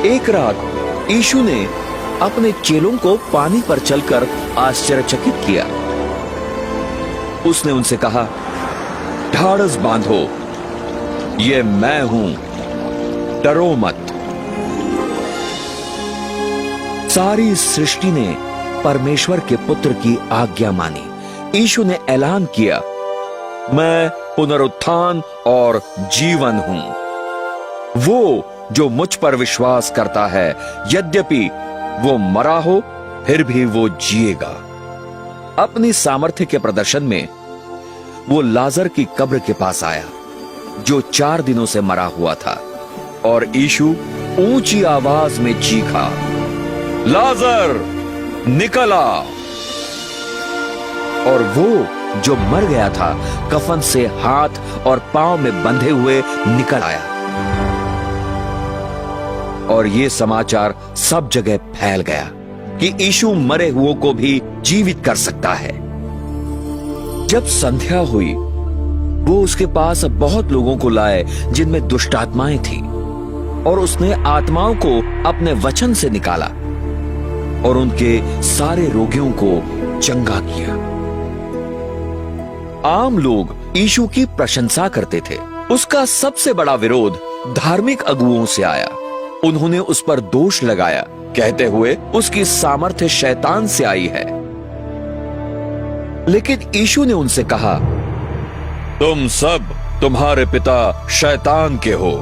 एक रात यीशु ने अपने चेलों को पानी पर चलकर आश्चर्यचकित किया। उसने उनसे कहा, ढाढ़स बांधो, ये मैं हूं, डरो मत। सारी सृष्टि ने परमेश्वर के पुत्र की आज्ञा मानी। यीशु ने ऐलान किया, मैं पुनरुत्थान और जीवन हूं। वो जो मुझ पर विश्वास करता है, यद्यपि वो मरा हो, फिर भी वो जिएगा। अपनी सामर्थ्य के प्रदर्शन में वो लाजर की कब्र के पास आया, जो 4 दिनों से मरा हुआ था। और यीशु ऊंची आवाज में चीखा, लाजर निकल आ। और वो जो मर गया था, कफन से हाथ और पांव में बंधे हुए निकल आया। और ये समाचार सब जगह फैल गया कि यीशु मरे हुओं को भी जीवित कर सकता है। जब संध्या हुई, वो उसके पास बहुत लोगों को लाए जिनमें दुष्ट आत्माएं थी, और उसने आत्माओं को अपने वचन से निकाला और उनके सारे रोगियों को चंगा किया। आम लोग यीशु की प्रशंसा करते थे। उसका सबसे बड़ा विरोध धार्मिक अगुओं से आया। उन्होंने उस पर दोष लगाया, कहते हुए उसकी सामर्थ्य शैतान से आई है। लेकिन यीशु ने उनसे कहा, तुम सब तुम्हारे पिता शैतान के हो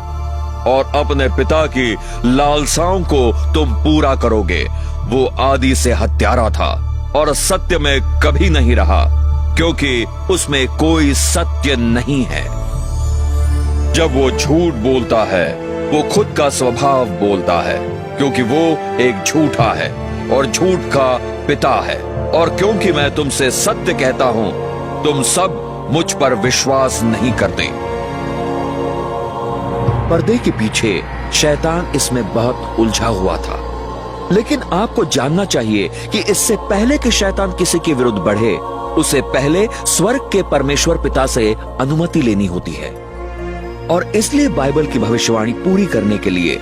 और अपने पिता की लालसाओं को तुम पूरा करोगे। वो आदि से हत्यारा था और सत्य में कभी नहीं रहा, क्योंकि उसमें कोई सत्य नहीं है। जब वो झूठ बोलता है, वो खुद का स्वभाव बोलता है, क्योंकि वो एक झूठा है और झूठ का पिता है। और क्योंकि मैं तुमसे सत्य कहता हूं, तुम सब मुझ पर विश्वास नहीं करते। पर्दे के पीछे शैतान इसमें बहुत उलझा हुआ था। लेकिन आपको जानना चाहिए कि इससे पहले कि शैतान किसी के विरुद्ध बढ़े, उसे पहले स्वर्ग के परमेश्वर पिता से अनुमति लेनी होती है। और इसलिए बाइबल की भविष्यवाणी पूरी करने के लिए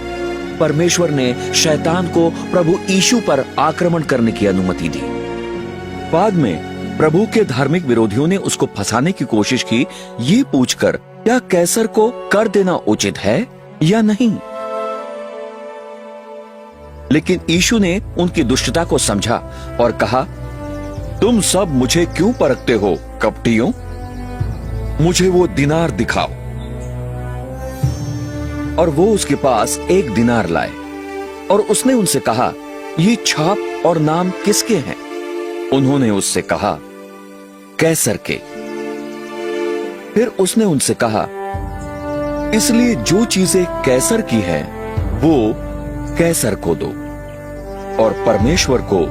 परमेश्वर ने शैतान को प्रभु यीशु पर आक्रमण करने की अनुमति दी। बाद में प्रभु के धार्मिक विरोधियों ने उसको फंसाने की कोशिश की, ये पूछकर क्या कैसर को कर देना उचित है या नहीं। लेकिन यीशु ने उनकी दुष्टता को समझा और कहा, तुम सब मुझे क्यों परखते हो कपटियों? मुझे वो दिनार दिखाओ। और वो उसके पास एक दिनार लाए और उसने उनसे कहा, ये छाप और नाम किसके हैं? उन्होंने उससे कहा, कैसर के। फिर उसने उनसे कहा, इसलिए जो चीजें कैसर की हैं, वो कैसर को दो, और परमेश्वर को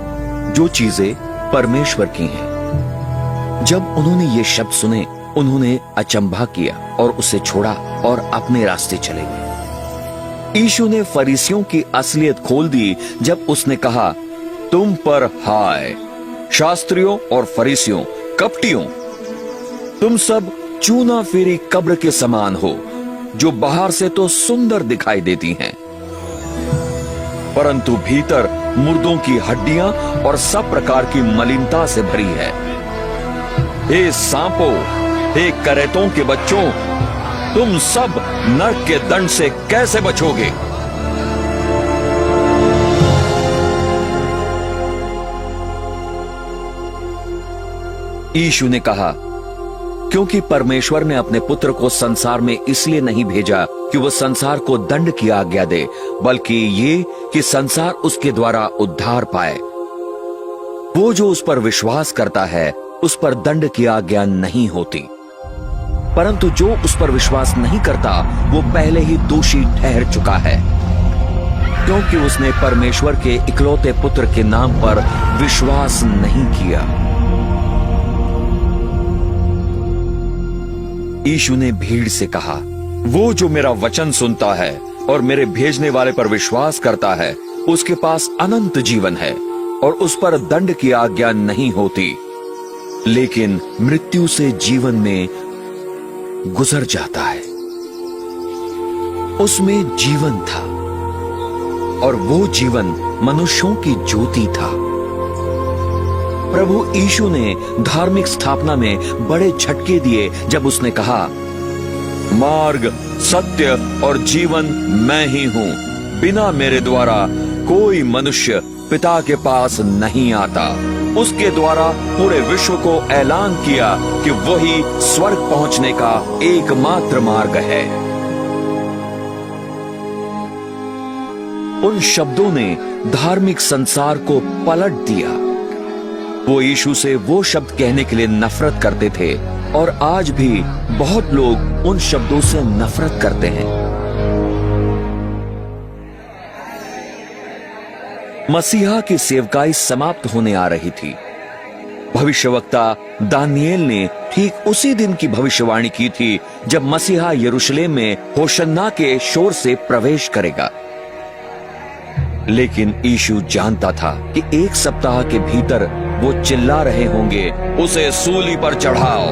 जो चीजें परमेश्वर की हैं। जब उन्होंने ये शब्द सुने, उन्होंने अचंभा किया और उसे छोड़ा और अपने रास्ते चले गए। यीशु ने फरीसियों की असलियत खोल दी जब उसने कहा, तुम पर हाय शास्त्रियों और फरीसियों, कपटियों, तुम सब चूना फेरी कब्र के समान हो, जो बाहर से तो सुंदर दिखाई देती हैं, परंतु भीतर मुर्दों की हड्डियां और सब प्रकार की मलिनता से भरी है। हे सांपों, हे करेतों के बच्चों, तुम सब नरक के दंड से कैसे बचोगे? यीशु ने कहा, क्योंकि परमेश्वर ने अपने पुत्र को संसार में इसलिए नहीं भेजा कि वह संसार को दंड की आज्ञा दे, बल्कि ये कि संसार उसके द्वारा उद्धार पाए। वो जो उस पर विश्वास करता है, उस पर दंड की आज्ञा नहीं होती, परंतु जो उस पर विश्वास नहीं करता, वो पहले ही दोषी ठहर चुका है, क्योंकि उसने परमेश्वर के इकलौते पुत्र के नाम पर विश्वास नहीं किया। यीशु ने भीड़ से कहा, वो जो मेरा वचन सुनता है और मेरे भेजने वाले पर विश्वास करता है, उसके पास अनंत जीवन है और उस पर दंड की आज्ञा नहीं होती, लेकिन मृत्यु से जीवन में गुजर जाता है। उसमें जीवन था और वो जीवन मनुष्यों की ज्योति था। प्रभु यीशु ने धार्मिक स्थापना में बड़े झटके दिए जब उसने कहा, मार्ग, सत्य और जीवन मैं ही हूं, बिना मेरे द्वारा कोई मनुष्य पिता के पास नहीं आता। उसके द्वारा पूरे विश्व को ऐलान किया कि वही स्वर्ग पहुंचने का एकमात्र मार्ग है। उन शब्दों ने धार्मिक संसार को पलट दिया। वो यीशु से वो शब्द कहने के लिए नफरत करते थे और आज भी बहुत लोग उन शब्दों से नफरत करते हैं। मसीहा की सेवकाई समाप्त होने आ रही थी। भविष्यवक्ता दानियेल ने ठीक उसी दिन की भविष्यवाणी की थी जब मसीहा यरूशलेम में होशन्ना के शोर से प्रवेश करेगा। लेकिन यीशु जानता था कि एक सप्ताह के भीतर वो चिल्ला रहे होंगे, उसे सूली पर चढ़ाओ।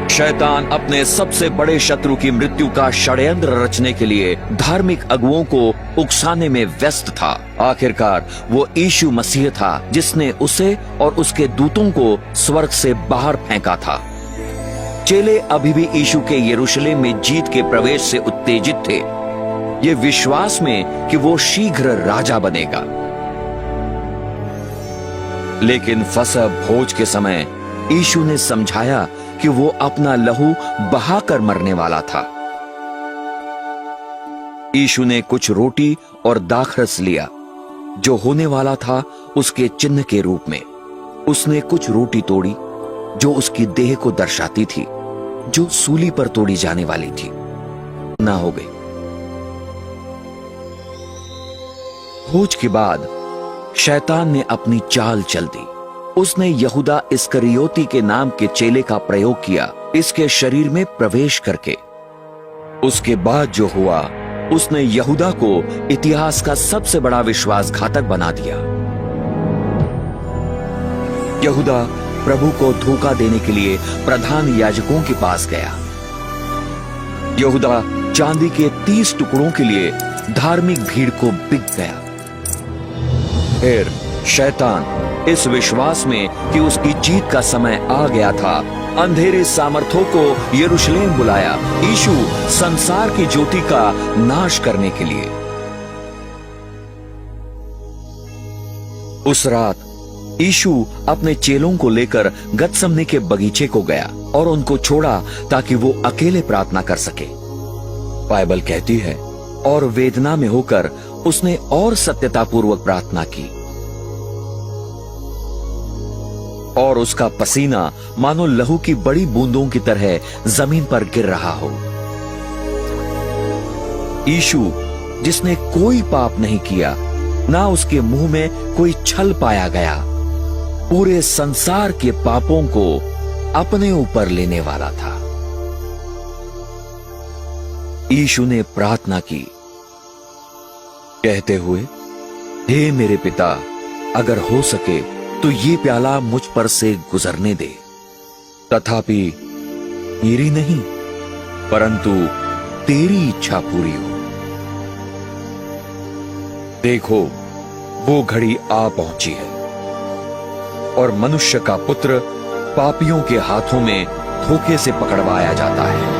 शैतान अपने सबसे बड़े शत्रु की मृत्यु का षड्यंत्र रचने के लिए धार्मिक अगुओं को उकसाने में व्यस्त था। आखिरकार वो यीशु मसीह था जिसने उसे और उसके दूतों को स्वर्ग से बाहर फेंका था। चेले अभी भी यीशु के यरूशलेम में जीत के प्रवेश से उत्तेजित थे, ये विश्वास में कि वो शीघ्र राजा बनेगा। लेकिन फसह भोज के समय यीशु ने समझाया कि वो अपना लहू बहाकर मरने वाला था। यीशु ने कुछ रोटी और दाखरस लिया जो होने वाला था उसके चिन्ह के रूप में। उसने कुछ रोटी तोड़ी जो उसकी देह को दर्शाती थी, जो सूली पर तोड़ी जाने वाली थी, ना हो गई। भोज के बाद शैतान ने अपनी चाल चल दी। उसने यहूदा इस्करियोती के नाम के चेले का प्रयोग किया इसके शरीर में प्रवेश करके। उसके बाद जो हुआ, उसने यहूदा को इतिहास का सबसे बड़ा विश्वासघातक बना दिया। यहूदा प्रभु को धोखा देने के लिए प्रधान याजकों के पास गया। यहूदा चांदी के 30 टुकड़ों के लिए धार्मिक भीड़ को बिक गया। फिर शैतान इस विश्वास में कि उसकी जीत का समय आ गया था, अंधेरे सामर्थों को यरूशलेम बुलाया, यीशु संसार की ज्योति का नाश करने के लिए। उस रात यीशु अपने चेलों को लेकर गतसमनी के बगीचे को गया और उनको छोड़ा ताकि वो अकेले प्रार्थना कर सके। बाइबल कहती है, और वेदना में होकर उसने और सत्यतापूर्वक प्रार्थना की और उसका पसीना मानो लहू की बड़ी बूंदों की तरह जमीन पर गिर रहा हो। यीशु, जिसने कोई पाप नहीं किया, ना उसके मुंह में कोई छल पाया गया, पूरे संसार के पापों को अपने ऊपर लेने वाला था। यीशु ने प्रार्थना की कहते हुए, हे मेरे पिता, अगर हो सके तो ये प्याला मुझ पर से गुजरने दे, तथापि मेरी नहीं परंतु तेरी इच्छा पूरी हो। देखो, वो घड़ी आ पहुंची है और मनुष्य का पुत्र पापियों के हाथों में धोखे से पकड़वाया जाता है।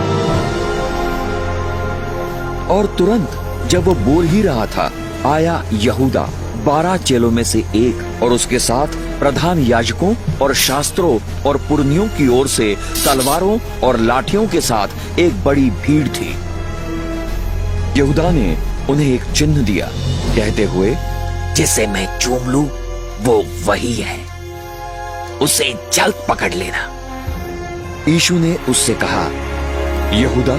और तुरंत जब वो बोल ही रहा था, आया यहूदा, 12 चेलों में से एक, और उसके साथ प्रधान याजकों और शास्त्रों और पुरनियों की ओर से तलवारों और लाठियों के साथ एक बड़ी भीड़ थी। यहूदा ने उन्हें एक चिन्ह दिया, कहते हुए, जिसे मैं चूम लूं वो वही है, उसे जल्द पकड़ लेना। यीशु ने उससे कहा, यहूदा,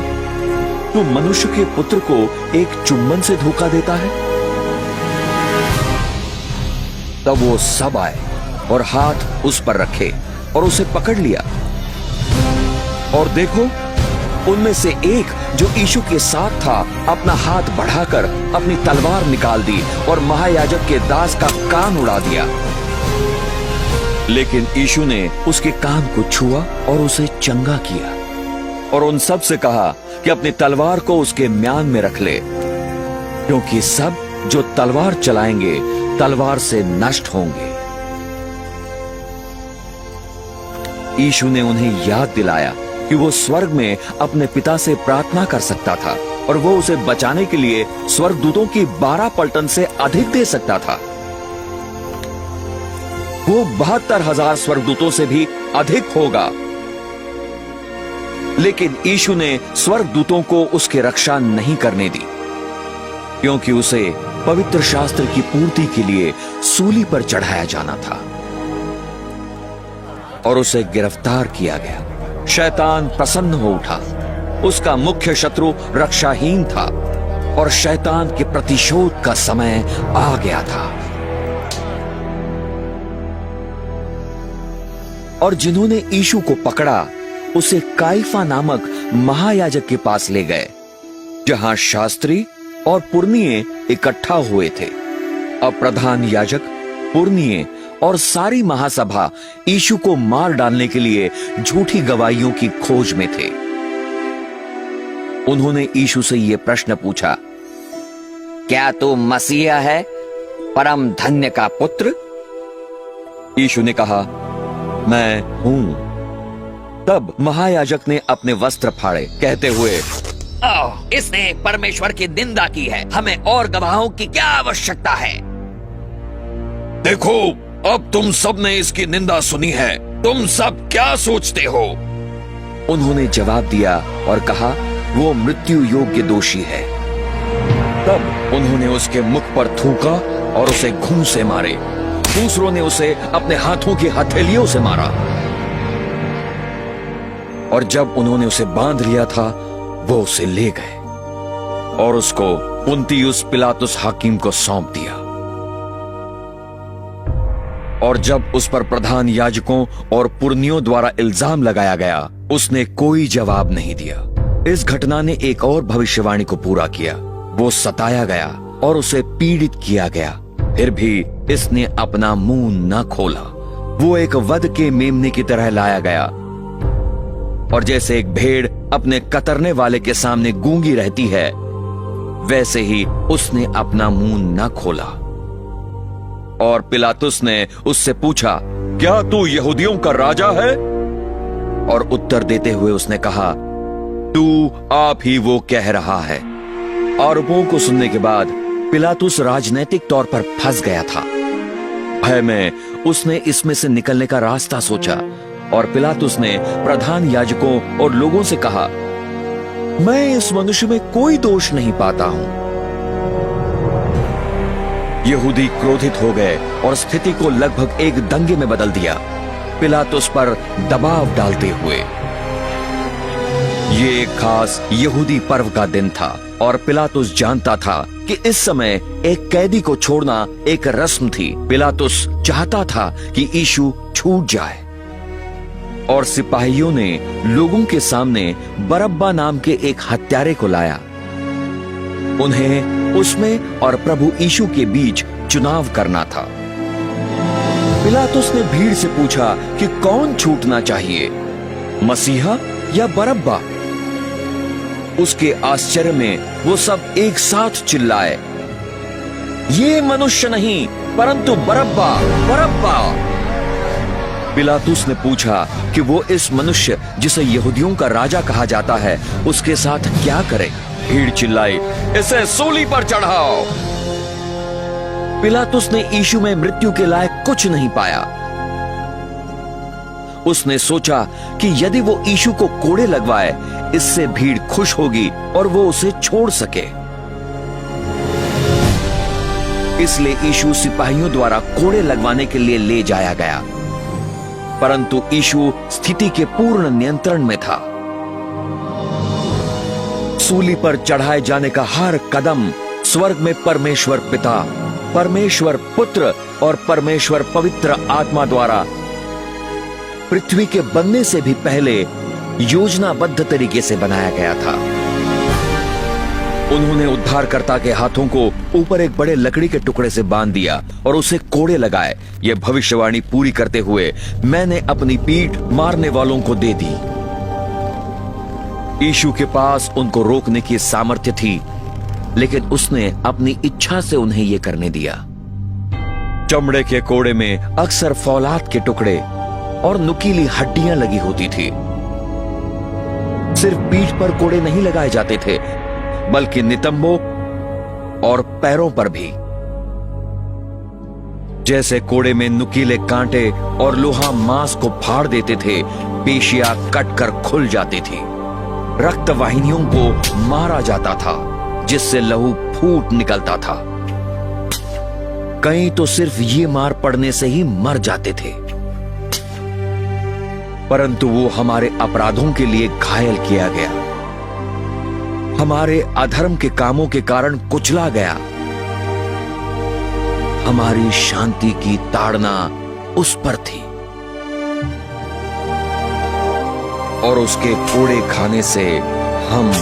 तू मनुष्य के पुत्र को एक चुम्बन से धोखा देता है? तब वो सब आए और हाथ उस पर रखे और उसे पकड़ लिया। और देखो, उनमें से एक जो यीशु के साथ था, अपना हाथ बढ़ाकर अपनी तलवार निकाल दी और महायाजक के दास का कान उड़ा दिया। लेकिन यीशु ने उसके कान को छुआ और उसे चंगा किया और उन सब से कहा कि अपनी तलवार को उसके म्यान में रख ले, क्योंकि सब जो तलवार चलाएंगे तलवार से नष्ट होंगे। यीशु ने उन्हें याद दिलाया कि वो स्वर्ग में अपने पिता से प्रार्थना कर सकता था और वो उसे बचाने के लिए स्वर्गदूतों की 12 पलटन से अधिक दे सकता था। वो 72,000 स्वर्गदूतों से भी अधिक होगा। लेकिन यीशु ने स्वर्गदूतों को उसकी रक्षा नहीं करने दी, क्योंकि उसे पवित्र शास्त्र की पूर्ति के लिए सूली पर चढ़ाया जाना था और उसे गिरफ्तार किया गया। शैतान प्रसन्न हो उठा। उसका मुख्य शत्रु रक्षाहीन था और शैतान के प्रतिशोध का समय आ गया था। और जिन्होंने यीशु को पकड़ा, उसे काइफा नामक महायाजक के पास ले गए, जहां शास्त्री और पुरनिये इकट्ठा हुए थे। अब प्रधान याजक, पुरनिये और सारी महासभा यीशु को मार डालने के लिए झूठी गवाहियों की खोज में थे। उन्होंने यीशु से यह प्रश्न पूछा, क्या तू मसीहा है, परम धन्य का पुत्र? यीशु ने कहा, मैं हूं। तब महायाजक ने अपने वस्त्र फाड़े, कहते हुए, इसने परमेश्वर की निंदा की है, हमें और गवाहों की क्या आवश्यकता है? देखो, अब तुम सब ने इसकी निंदा सुनी है, तुम सब क्या सोचते हो? उन्होंने जवाब दिया और कहा, वो मृत्यु योग्य दोषी है। तब उन्होंने उसके मुख पर थूका और उसे घूंसे से मारे। दूसरों ने उसे अपने हाथों की हथेलियों से मारा। और जब उन्होंने उसे बांध लिया था, वो उसे ले गए और उसको पुन्तियुस पिलातुस हाकिम को सौंप दिया। और जब उस पर प्रधान याजकों और पुरनियों द्वारा इल्जाम लगाया गया, उसने कोई जवाब नहीं दिया। इस घटना ने एक और भविष्यवाणी को पूरा किया। वो सताया गया और उसे पीड़ित किया गया, फिर भी इसने अपना मुंह न खोला। वो एक वध के मेमने की तरह लाया गया, और जैसे एक भेड़ अपने कतरने वाले के सामने गूंगी रहती है, वैसे ही उसने अपना मुंह न खोला। और पिलातुस ने उससे पूछा, क्या तू यहूदियों का राजा है? और उत्तर देते हुए उसने कहा, तू आप ही वो कह रहा है। आरोपों को सुनने के बाद पिलातुस राजनैतिक तौर पर फंस गया था। भय में उसने इसमें से निकलने का रास्ता सोचा, और पिलातुस ने प्रधान याजकों और लोगों से कहा, मैं इस मनुष्य में कोई दोष नहीं पाता हूं। यहूदी क्रोधित हो गए और स्थिति को लगभग एक दंगे में बदल दिया, पिलातुस पर दबाव डालते हुए। ये एक खास यहूदी पर्व का दिन था, और पिलातुस जानता था कि इस समय एक कैदी को छोड़ना एक रस्म थी। पिलातुस चाहता था कि यीशु छूट जाए, और सिपाहियों ने लोगों के सामने बरअब्बा नाम के एक हत्यारे को लाया। उन्हें उसमें और प्रभु यीशु के बीच चुनाव करना था। पिलातुस ने भीड़ से पूछा कि कौन छूटना चाहिए, मसीहा या बरअब्बा? उसके आश्चर्य में वो सब एक साथ चिल्लाए, ये मनुष्य नहीं परंतु बरअब्बा, बरअब्बा। पिलातुस ने पूछा कि वो इस मनुष्य जिसे यहूदियों का राजा कहा जाता है, उसके साथ क्या करे? भीड़ चिल्लाई, इसे सूली पर चढ़ाओ। पिलातुस ने यीशु में मृत्यु के लायक कुछ नहीं पाया। उसने सोचा कि यदि वो यीशु को कोड़े लगवाए, इससे भीड़ खुश होगी और वो उसे छोड़ सके। इसलिए यीशु सिपाहियों द्वारा कोड़े लगवाने के लिए ले जाया गया, परंतु यीशु स्थिति के पूर्ण नियंत्रण में था। सूली पर चढ़ाए जाने का हर कदम स्वर्ग में परमेश्वर पिता, परमेश्वर पुत्र और परमेश्वर पवित्र आत्मा द्वारा पृथ्वी के बनने से भी पहले योजनाबद्ध तरीके से बनाया गया था। उन्होंने उद्धारकर्ता के हाथों को ऊपर एक बड़े लकड़ी के टुकड़े से बांध दिया और उसे कोड़े लगाए। यह भविष्यवाणी पूरी करते हुए, मैंने अपनी पीठ मारने वालों को दे दी। यीशु के पास उनको रोकने की सामर्थ्य थी, लेकिन उसने अपनी इच्छा से उन्हें यह करने दिया। चमड़े के कोड़े में अक्सर फौलाद के टुकड़े और नुकीली हड्डियां लगी होती थी। सिर्फ पीठ पर कोड़े नहीं लगाए जाते थे, बल्कि नितंबों और पैरों पर भी। जैसे कोड़े में नुकीले कांटे और लोहा मांस को फाड़ देते थे, पेशियां कटकर खुल जाती थी। रक्त वाहिनियों को मारा जाता था, जिससे लहू फूट निकलता था। कई तो सिर्फ ये मार पड़ने से ही मर जाते थे। परंतु वो हमारे अपराधों के लिए घायल किया गया, हमारे अधर्म के कामों के कारण कुचला गया। हमारी शांति की ताड़ना उस पर थी, और उसके कोड़े खाने से हम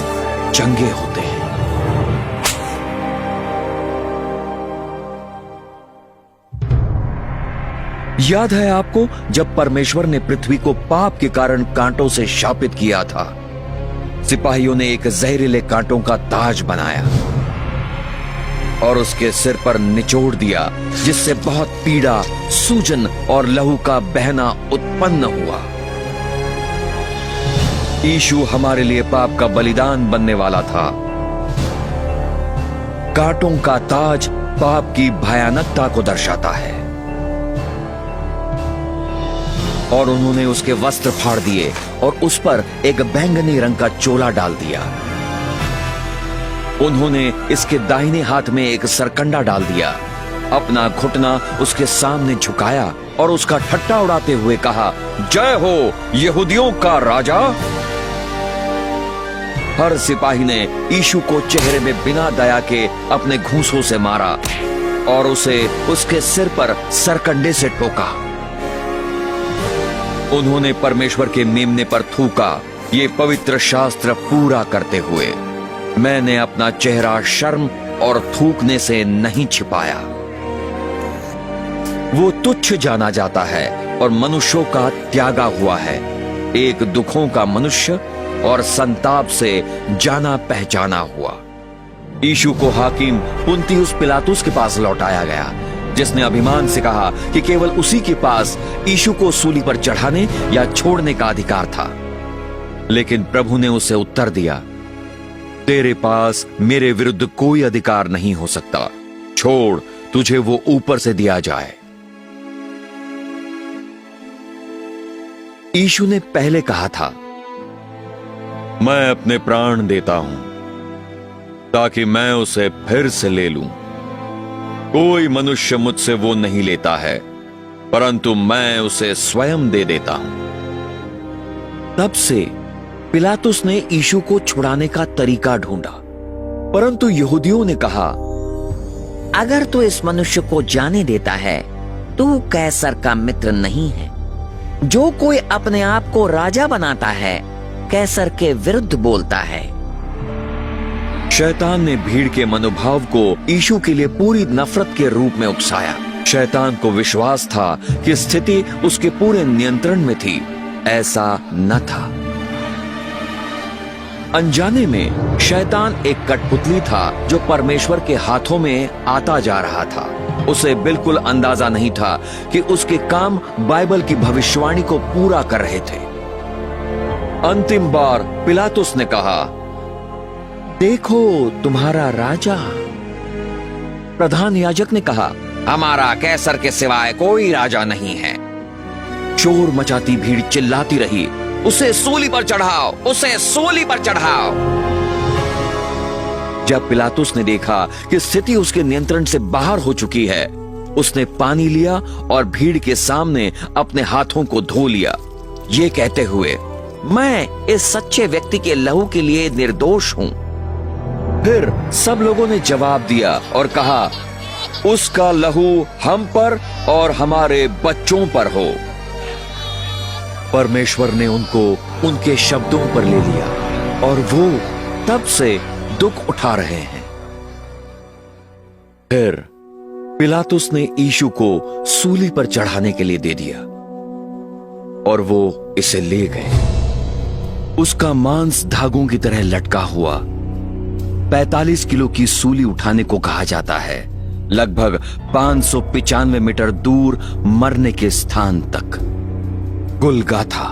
चंगे होते हैं। याद है आपको, जब परमेश्वर ने पृथ्वी को पाप के कारण कांटों से शापित किया था, सिपाहियों ने एक जहरीले कांटों का ताज बनाया और उसके सिर पर निचोड़ दिया, जिससे बहुत पीड़ा, सूजन और लहू का बहना उत्पन्न हुआ। यीशु हमारे लिए पाप का बलिदान बनने वाला था। कांटों का ताज पाप की भयानकता को दर्शाता है। और उन्होंने उसके वस्त्र फाड़ दिए और उस पर एक बैंगनी रंग का चोला डाल दिया। उन्होंने इसके दाहिने हाथ में एक सरकंडा डाल दिया, अपना घुटना उसके सामने झुकाया और उसका ठट्टा उड़ाते हुए कहा, जय हो यहूदियों का राजा। हर सिपाही ने यीशु को चेहरे में बिना दया के अपने घूंसों से मारा और उसे उसके सिर पर सरकंडे से ठोका। उन्होंने परमेश्वर के मेमने पर थूका, ये पवित्र शास्त्र पूरा करते हुए। मैंने अपना चेहरा शर्म और थूकने से नहीं छिपाया। वो तुच्छ जाना जाता है और मनुष्यों का त्यागा हुआ है, एक दुखों का मनुष्य और संताप से जाना पहचाना हुआ। यीशु को हाकिम पुन्तियुस पिलातुस के पास लौटाया गया, जिसने अभिमान से कहा कि केवल उसी के पास यीशु को सूली पर चढ़ाने या छोड़ने का अधिकार था। लेकिन प्रभु ने उसे उत्तर दिया, तेरे पास मेरे विरुद्ध कोई अधिकार नहीं हो सकता, छोड़, तुझे वो ऊपर से दिया जाए। यीशु ने पहले कहा था, मैं अपने प्राण देता हूं ताकि मैं उसे फिर से ले लूं। कोई मनुष्य मुझसे वो नहीं लेता है, परंतु मैं उसे स्वयं दे देता हूं। तब से पिलातुस ने यीशु को छुड़ाने का तरीका ढूंढा, परंतु यहूदियों ने कहा, अगर तू इस मनुष्य को जाने देता है, तू कैसर का मित्र नहीं है। जो कोई अपने आप को राजा बनाता है, कैसर के विरुद्ध बोलता है। शैतान ने भीड़ के मनोभाव को यीशु के लिए पूरी नफरत के रूप में उकसाया। शैतान को विश्वास था कि स्थिति उसके पूरे नियंत्रण में थी, ऐसा न था। अनजाने में शैतान एक कठपुतली था जो परमेश्वर के हाथों में आता जा रहा था। उसे बिल्कुल अंदाजा नहीं था कि उसके काम बाइबल की भविष्यवाणी को पूरा कर रहे थे। अंतिम बार पिलातुस ने कहा, देखो तुम्हारा राजा। प्रधान याजक ने कहा, हमारा कैसर के सिवाय कोई राजा नहीं है। शोर मचाती भीड़ चिल्लाती रही, उसे सूली पर चढ़ाओ, उसे सूली पर चढ़ाओ। जब पिलातुस ने देखा कि स्थिति उसके नियंत्रण से बाहर हो चुकी है, उसने पानी लिया और भीड़ के सामने अपने हाथों को धो लिया, ये कहते हुए, मैं इस सच्चे व्यक्ति के लहू के लिए निर्दोष हूं। फिर सब लोगों ने जवाब दिया और कहा, उसका लहू हम पर और हमारे बच्चों पर हो। परमेश्वर ने उनको उनके शब्दों पर ले लिया और वो तब से दुख उठा रहे हैं। फिर पिलातुस ने यीशु को सूली पर चढ़ाने के लिए दे दिया और वो इसे ले गए। उसका मांस धागों की तरह लटका हुआ 45 किलो की सूली उठाने को कहा जाता है, लगभग 595 मीटर दूर मरने के स्थान तक, गुलगाथा।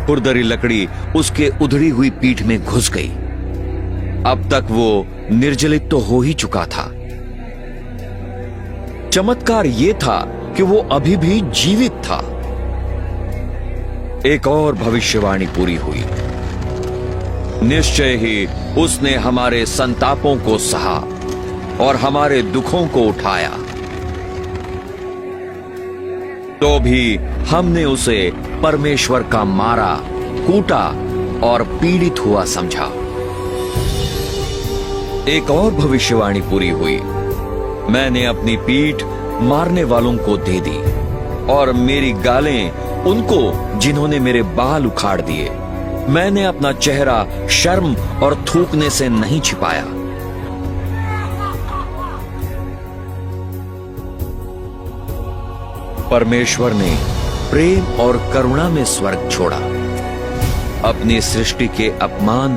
खुरदरी लकड़ी उसके उधड़ी हुई पीठ में घुस गई। अब तक वो निर्जलित तो हो ही चुका था। चमत्कार यह था कि वो अभी भी जीवित था। एक और भविष्यवाणी पूरी हुई। निश्चय ही उसने हमारे संतापों को सहा और हमारे दुखों को उठाया, तो भी हमने उसे परमेश्वर का मारा, कूटा और पीड़ित हुआ समझा। एक और भविष्यवाणी पूरी हुई। मैंने अपनी पीठ मारने वालों को दे दी और मेरी गालें उनको जिन्होंने मेरे बाल उखाड़ दिए। मैंने अपना चेहरा शर्म और थूकने से नहीं छिपाया। परमेश्वर ने प्रेम और करुणा में स्वर्ग छोड़ा, अपनी सृष्टि के अपमान,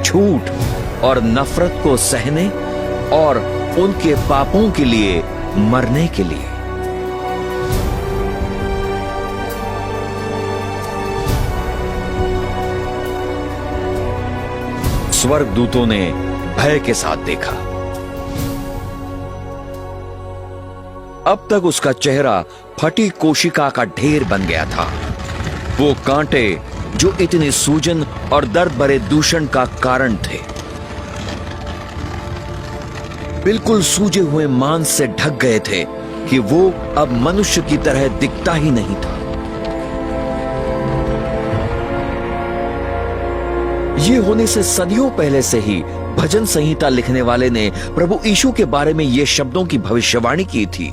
झूठ और नफरत को सहने और उनके पापों के लिए मरने के लिए। स्वर्गदूतों ने भय के साथ देखा। अब तक उसका चेहरा फटी कोशिका का ढेर बन गया था। वो कांटे जो इतने सूजन और दर्द भरे दूषण का कारण थे, बिल्कुल सूजे हुए मांस से ढक गए थे कि वो अब मनुष्य की तरह दिखता ही नहीं था। ये होने से सदियों पहले से ही भजन संहिता लिखने वाले ने प्रभु यीशु के बारे में ये शब्दों की भविष्यवाणी की थी।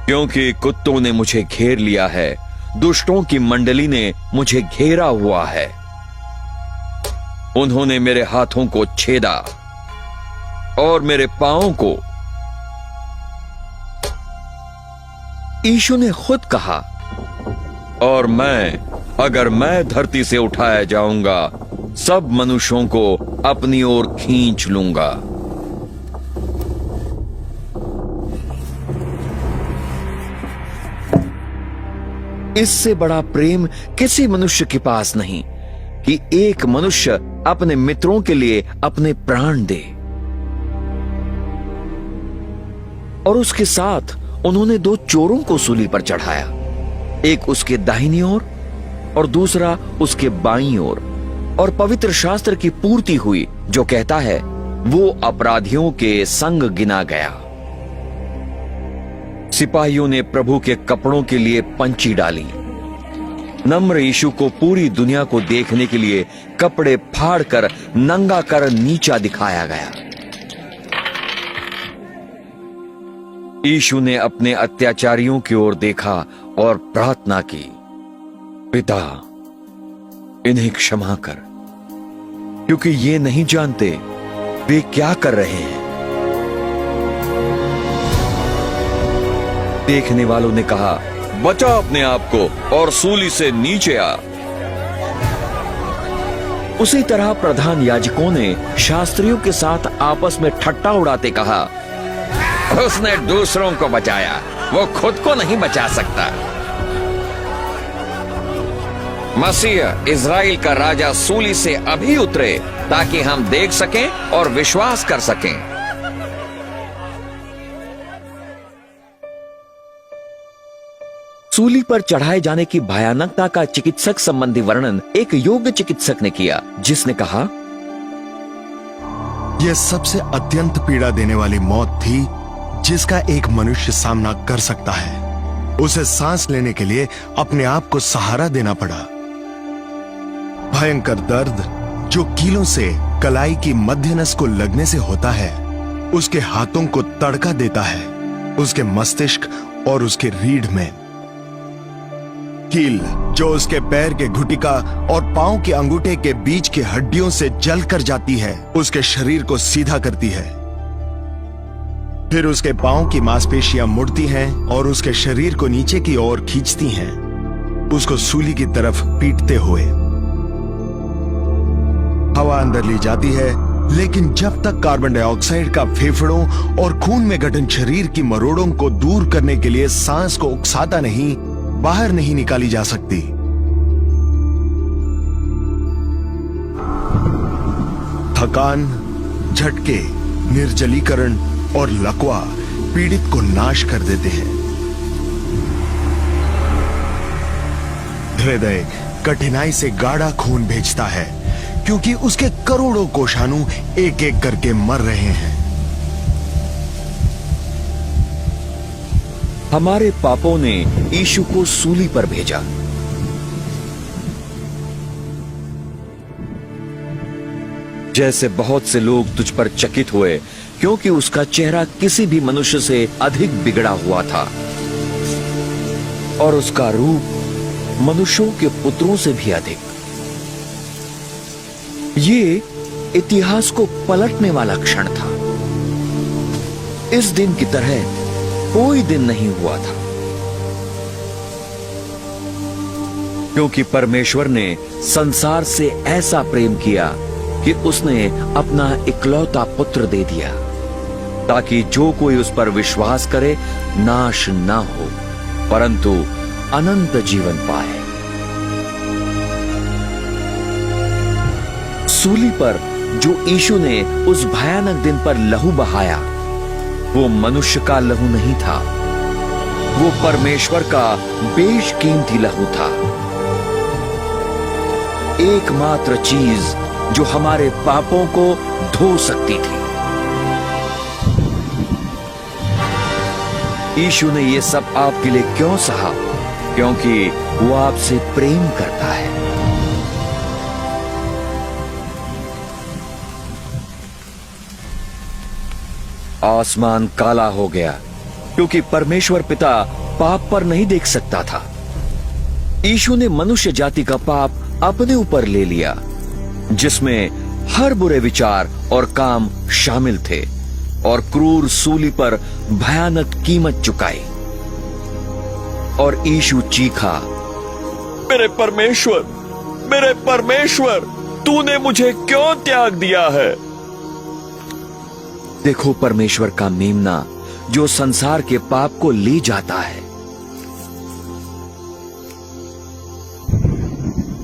क्योंकि कुत्तों ने मुझे घेर लिया है, दुष्टों की मंडली ने मुझे घेरा हुआ है। उन्होंने मेरे हाथों को छेदा और मेरे पांवों को। यीशु ने खुद कहा, और अगर मैं धरती से उठाया जाऊंगा, सब मनुष्यों को अपनी ओर खींच लूंगा। इससे बड़ा प्रेम किसी मनुष्य के पास नहीं कि एक मनुष्य अपने मित्रों के लिए अपने प्राण दे। और उसके साथ उन्होंने 2 चोरों को सूली पर चढ़ाया, एक उसके दाहिनी ओर और दूसरा उसके बाईं ओर। और पवित्र शास्त्र की पूर्ति हुई जो कहता है, वो अपराधियों के संग गिना गया। सिपाहियों ने प्रभु के कपड़ों के लिए पंची डाली। नम्र यीशु को पूरी दुनिया को देखने के लिए कपड़े फाड़कर नंगा कर नीचा दिखाया गया। यीशु ने अपने अत्याचारियों की ओर देखा और प्रार्थना की, पिता, इन्हें क्षमा कर, क्योंकि ये नहीं जानते वे क्या कर रहे हैं। देखने वालों ने कहा, बचा अपने आप को और सूली से नीचे आ। उसी तरह प्रधान याजकों ने शास्त्रियों के साथ आपस में ठट्टा उड़ाते कहा, उसने दूसरों को बचाया, वो खुद को नहीं बचा सकता। मसीह इज़राइल का राजा सूली से अभी उतरे ताकि हम देख सकें और विश्वास कर सकें। सूली पर चढ़ाए जाने की भयानकता का चिकित्सक संबंधी वर्णन एक योग्य चिकित्सक ने किया, जिसने कहा, यह सबसे अत्यंत पीड़ा देने वाली मौत थी जिसका एक मनुष्य सामना कर सकता है। उसे सांस लेने के लिए अपने आप को सहारा देना पड़ा। भयंकर दर्द जो कीलों से कलाई की मध्य नस को लगने से होता है, उसके हाथों को तड़का देता है, उसके मस्तिष्क और उसके रीढ़ में। कील जो उसके पैर के घुटिका और पांव के अंगूठे के बीच की हड्डियों से जलकर जाती है, उसके शरीर को सीधा करती है। फिर उसके पांव की मांसपेशियां मुड़ती हैं और उसके शरीर को नीचे की ओर खींचती हैं, उसको सूली की तरफ पीटते हुए। हवा अंदर ली जाती है, लेकिन जब तक कार्बन डाइऑक्साइड का फेफड़ों और खून में गठन शरीर की मरोड़ों को दूर करने के लिए सांस को उकसाता नहीं, बाहर नहीं निकाली जा सकती। थकान, झटके, निर्जलीकरण और लकवा पीड़ित को नाश कर देते हैं। हृदय कठिनाई से गाढ़ा खून भेजता है, क्योंकि उसके करोड़ों कोषाणु एक एक करके मर रहे हैं। हमारे पापों ने यीशु को सूली पर भेजा। जैसे बहुत से लोग तुझ पर चकित हुए, क्योंकि उसका चेहरा किसी भी मनुष्य से अधिक बिगड़ा हुआ था और उसका रूप मनुष्यों के पुत्रों से भी अधिक। ये इतिहास को पलटने वाला क्षण था। इस दिन की तरह कोई दिन नहीं हुआ था, क्योंकि परमेश्वर ने संसार से ऐसा प्रेम किया कि उसने अपना इकलौता पुत्र दे दिया, ताकि जो कोई उस पर विश्वास करे नाश ना हो, परंतु अनंत जीवन पाए। सूली पर जो यीशु ने उस भयानक दिन पर लहू बहाया, वो मनुष्य का लहू नहीं था, वो परमेश्वर का बेशकीमती लहू था। एकमात्र चीज जो हमारे पापों को धो सकती थी। यीशु ने ये सब आपके लिए क्यों सहा? क्योंकि वो आपसे प्रेम करता है। आसमान काला हो गया क्योंकि परमेश्वर पिता पाप पर नहीं देख सकता था। यीशु ने मनुष्य जाति का पाप अपने ऊपर ले लिया, जिसमें हर बुरे विचार और काम शामिल थे, और क्रूर सूली पर भयानक कीमत चुकाई। और यीशु चीखा, मेरे परमेश्वर, तूने मुझे क्यों त्याग दिया है? देखो परमेश्वर का मेमना जो संसार के पाप को ले जाता है।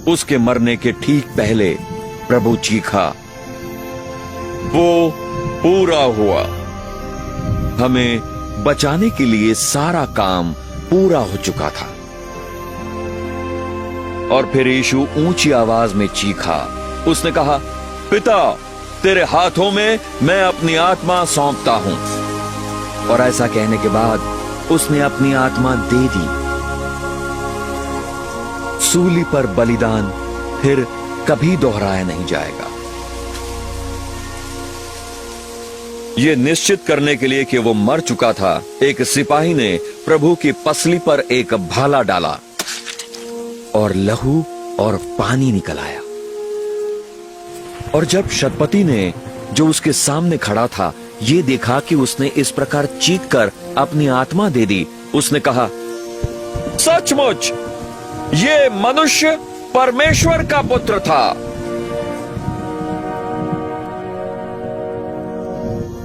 उसके मरने के ठीक पहले प्रभु चीखा, वो पूरा हुआ। हमें बचाने के लिए सारा काम पूरा हो चुका था। और फिर यीशु ऊंची आवाज में चीखा। उसने कहा, पिता, तेरे हाथों में मैं अपनी आत्मा सौंपता हूं। और ऐसा कहने के बाद उसने अपनी आत्मा दे दी। सूली पर बलिदान फिर कभी दोहराया नहीं जाएगा। यह निश्चित करने के लिए कि वो मर चुका था, एक सिपाही ने प्रभु की पसली पर एक भाला डाला और लहू और पानी निकल आया। और जब शतपति ने, जो उसके सामने खड़ा था, ये देखा कि उसने इस प्रकार चीखकर अपनी आत्मा दे दी, उसने कहा, सचमुच ये मनुष्य परमेश्वर का पुत्र था।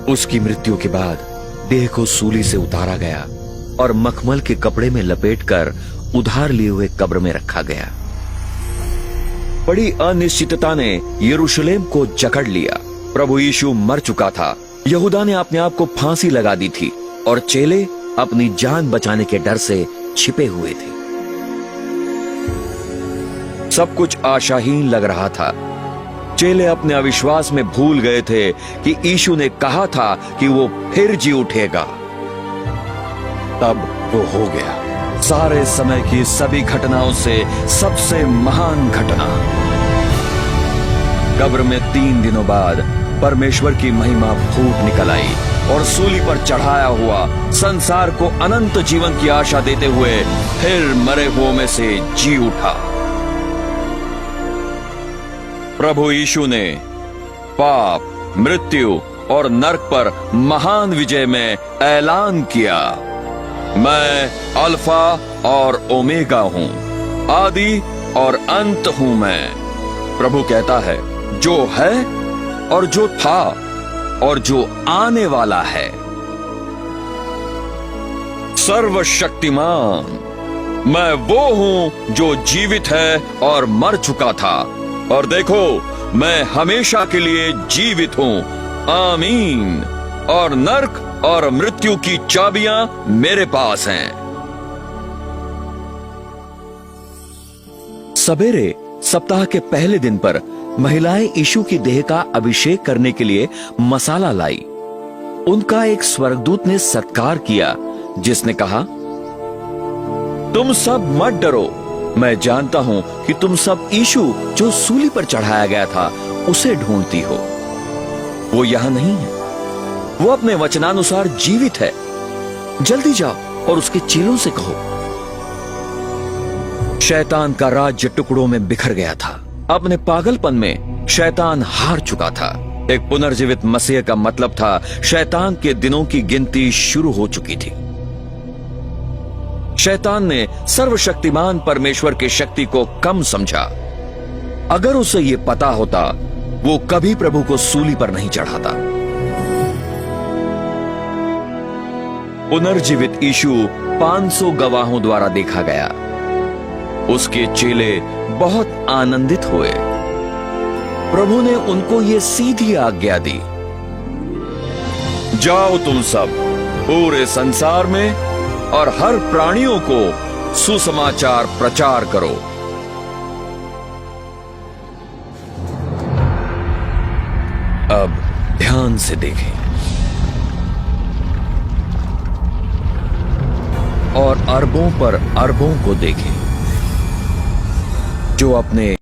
उसकी मृत्यु के बाद देह को सूली से उतारा गया और मखमल के कपड़े में लपेटकर उधार लिए हुए कब्र में रखा गया। बड़ी अनिश्चितता ने यरूशलेम को जकड़ लिया। प्रभु यीशु मर चुका था। यहूदा ने अपने आप को फांसी लगा दी थी और चेले अपनी जान बचाने के डर से छिपे हुए थे। सब कुछ आशाहीन लग रहा था। चेले अपने अविश्वास में भूल गए थे कि यीशु ने कहा था कि वो फिर जी उठेगा। तब वो हो गया, सारे समय की सभी घटनाओं से सबसे महान घटना। कब्र में 3 दिनों बाद परमेश्वर की महिमा फूट निकल आई और सूली पर चढ़ाया हुआ संसार को अनंत जीवन की आशा देते हुए फिर मरे हुओं में से जी उठा। प्रभु यीशु ने पाप, मृत्यु और नरक पर महान विजय में ऐलान किया, मैं अल्फा और ओमेगा हूं, आदि और अंत हूं मैं। प्रभु कहता है, जो है और जो था और जो आने वाला है। सर्वशक्तिमान, मैं वो हूं जो जीवित है और मर चुका था, और देखो मैं हमेशा के लिए जीवित हूं। आमीन। और नरक और मृत्यु की चाबियां मेरे पास हैं। सवेरे सप्ताह के पहले दिन पर महिलाएं यीशु की देह का अभिषेक करने के लिए मसाला लाई। उनका एक स्वर्गदूत ने सत्कार किया, जिसने कहा, तुम सब मत डरो, मैं जानता हूं कि तुम सब यीशु जो सूली पर चढ़ाया गया था उसे ढूंढती हो। वो यहां नहीं है, वो अपने वचनानुसार जीवित है। जल्दी जाओ और उसके चेलों से कहो। शैतान का राज्य टुकड़ों में बिखर गया था। अपने पागलपन में शैतान हार चुका था। एक पुनर्जीवित मसीह का मतलब था शैतान के दिनों की गिनती शुरू हो चुकी थी। शैतान ने सर्वशक्तिमान परमेश्वर की शक्ति को कम समझा। अगर उसे यह पता होता, वो कभी प्रभु को सूली पर नहीं चढ़ाता। पुनर्जीवित यीशु 500 गवाहों द्वारा देखा गया। उसके चेले बहुत आनंदित हुए। प्रभु ने उनको ये सीधी आज्ञा दी, जाओ तुम सब पूरे संसार में और हर प्राणियों को सुसमाचार प्रचार करो। अब ध्यान से देखें और अरबों पर अरबों को देखें जो अपने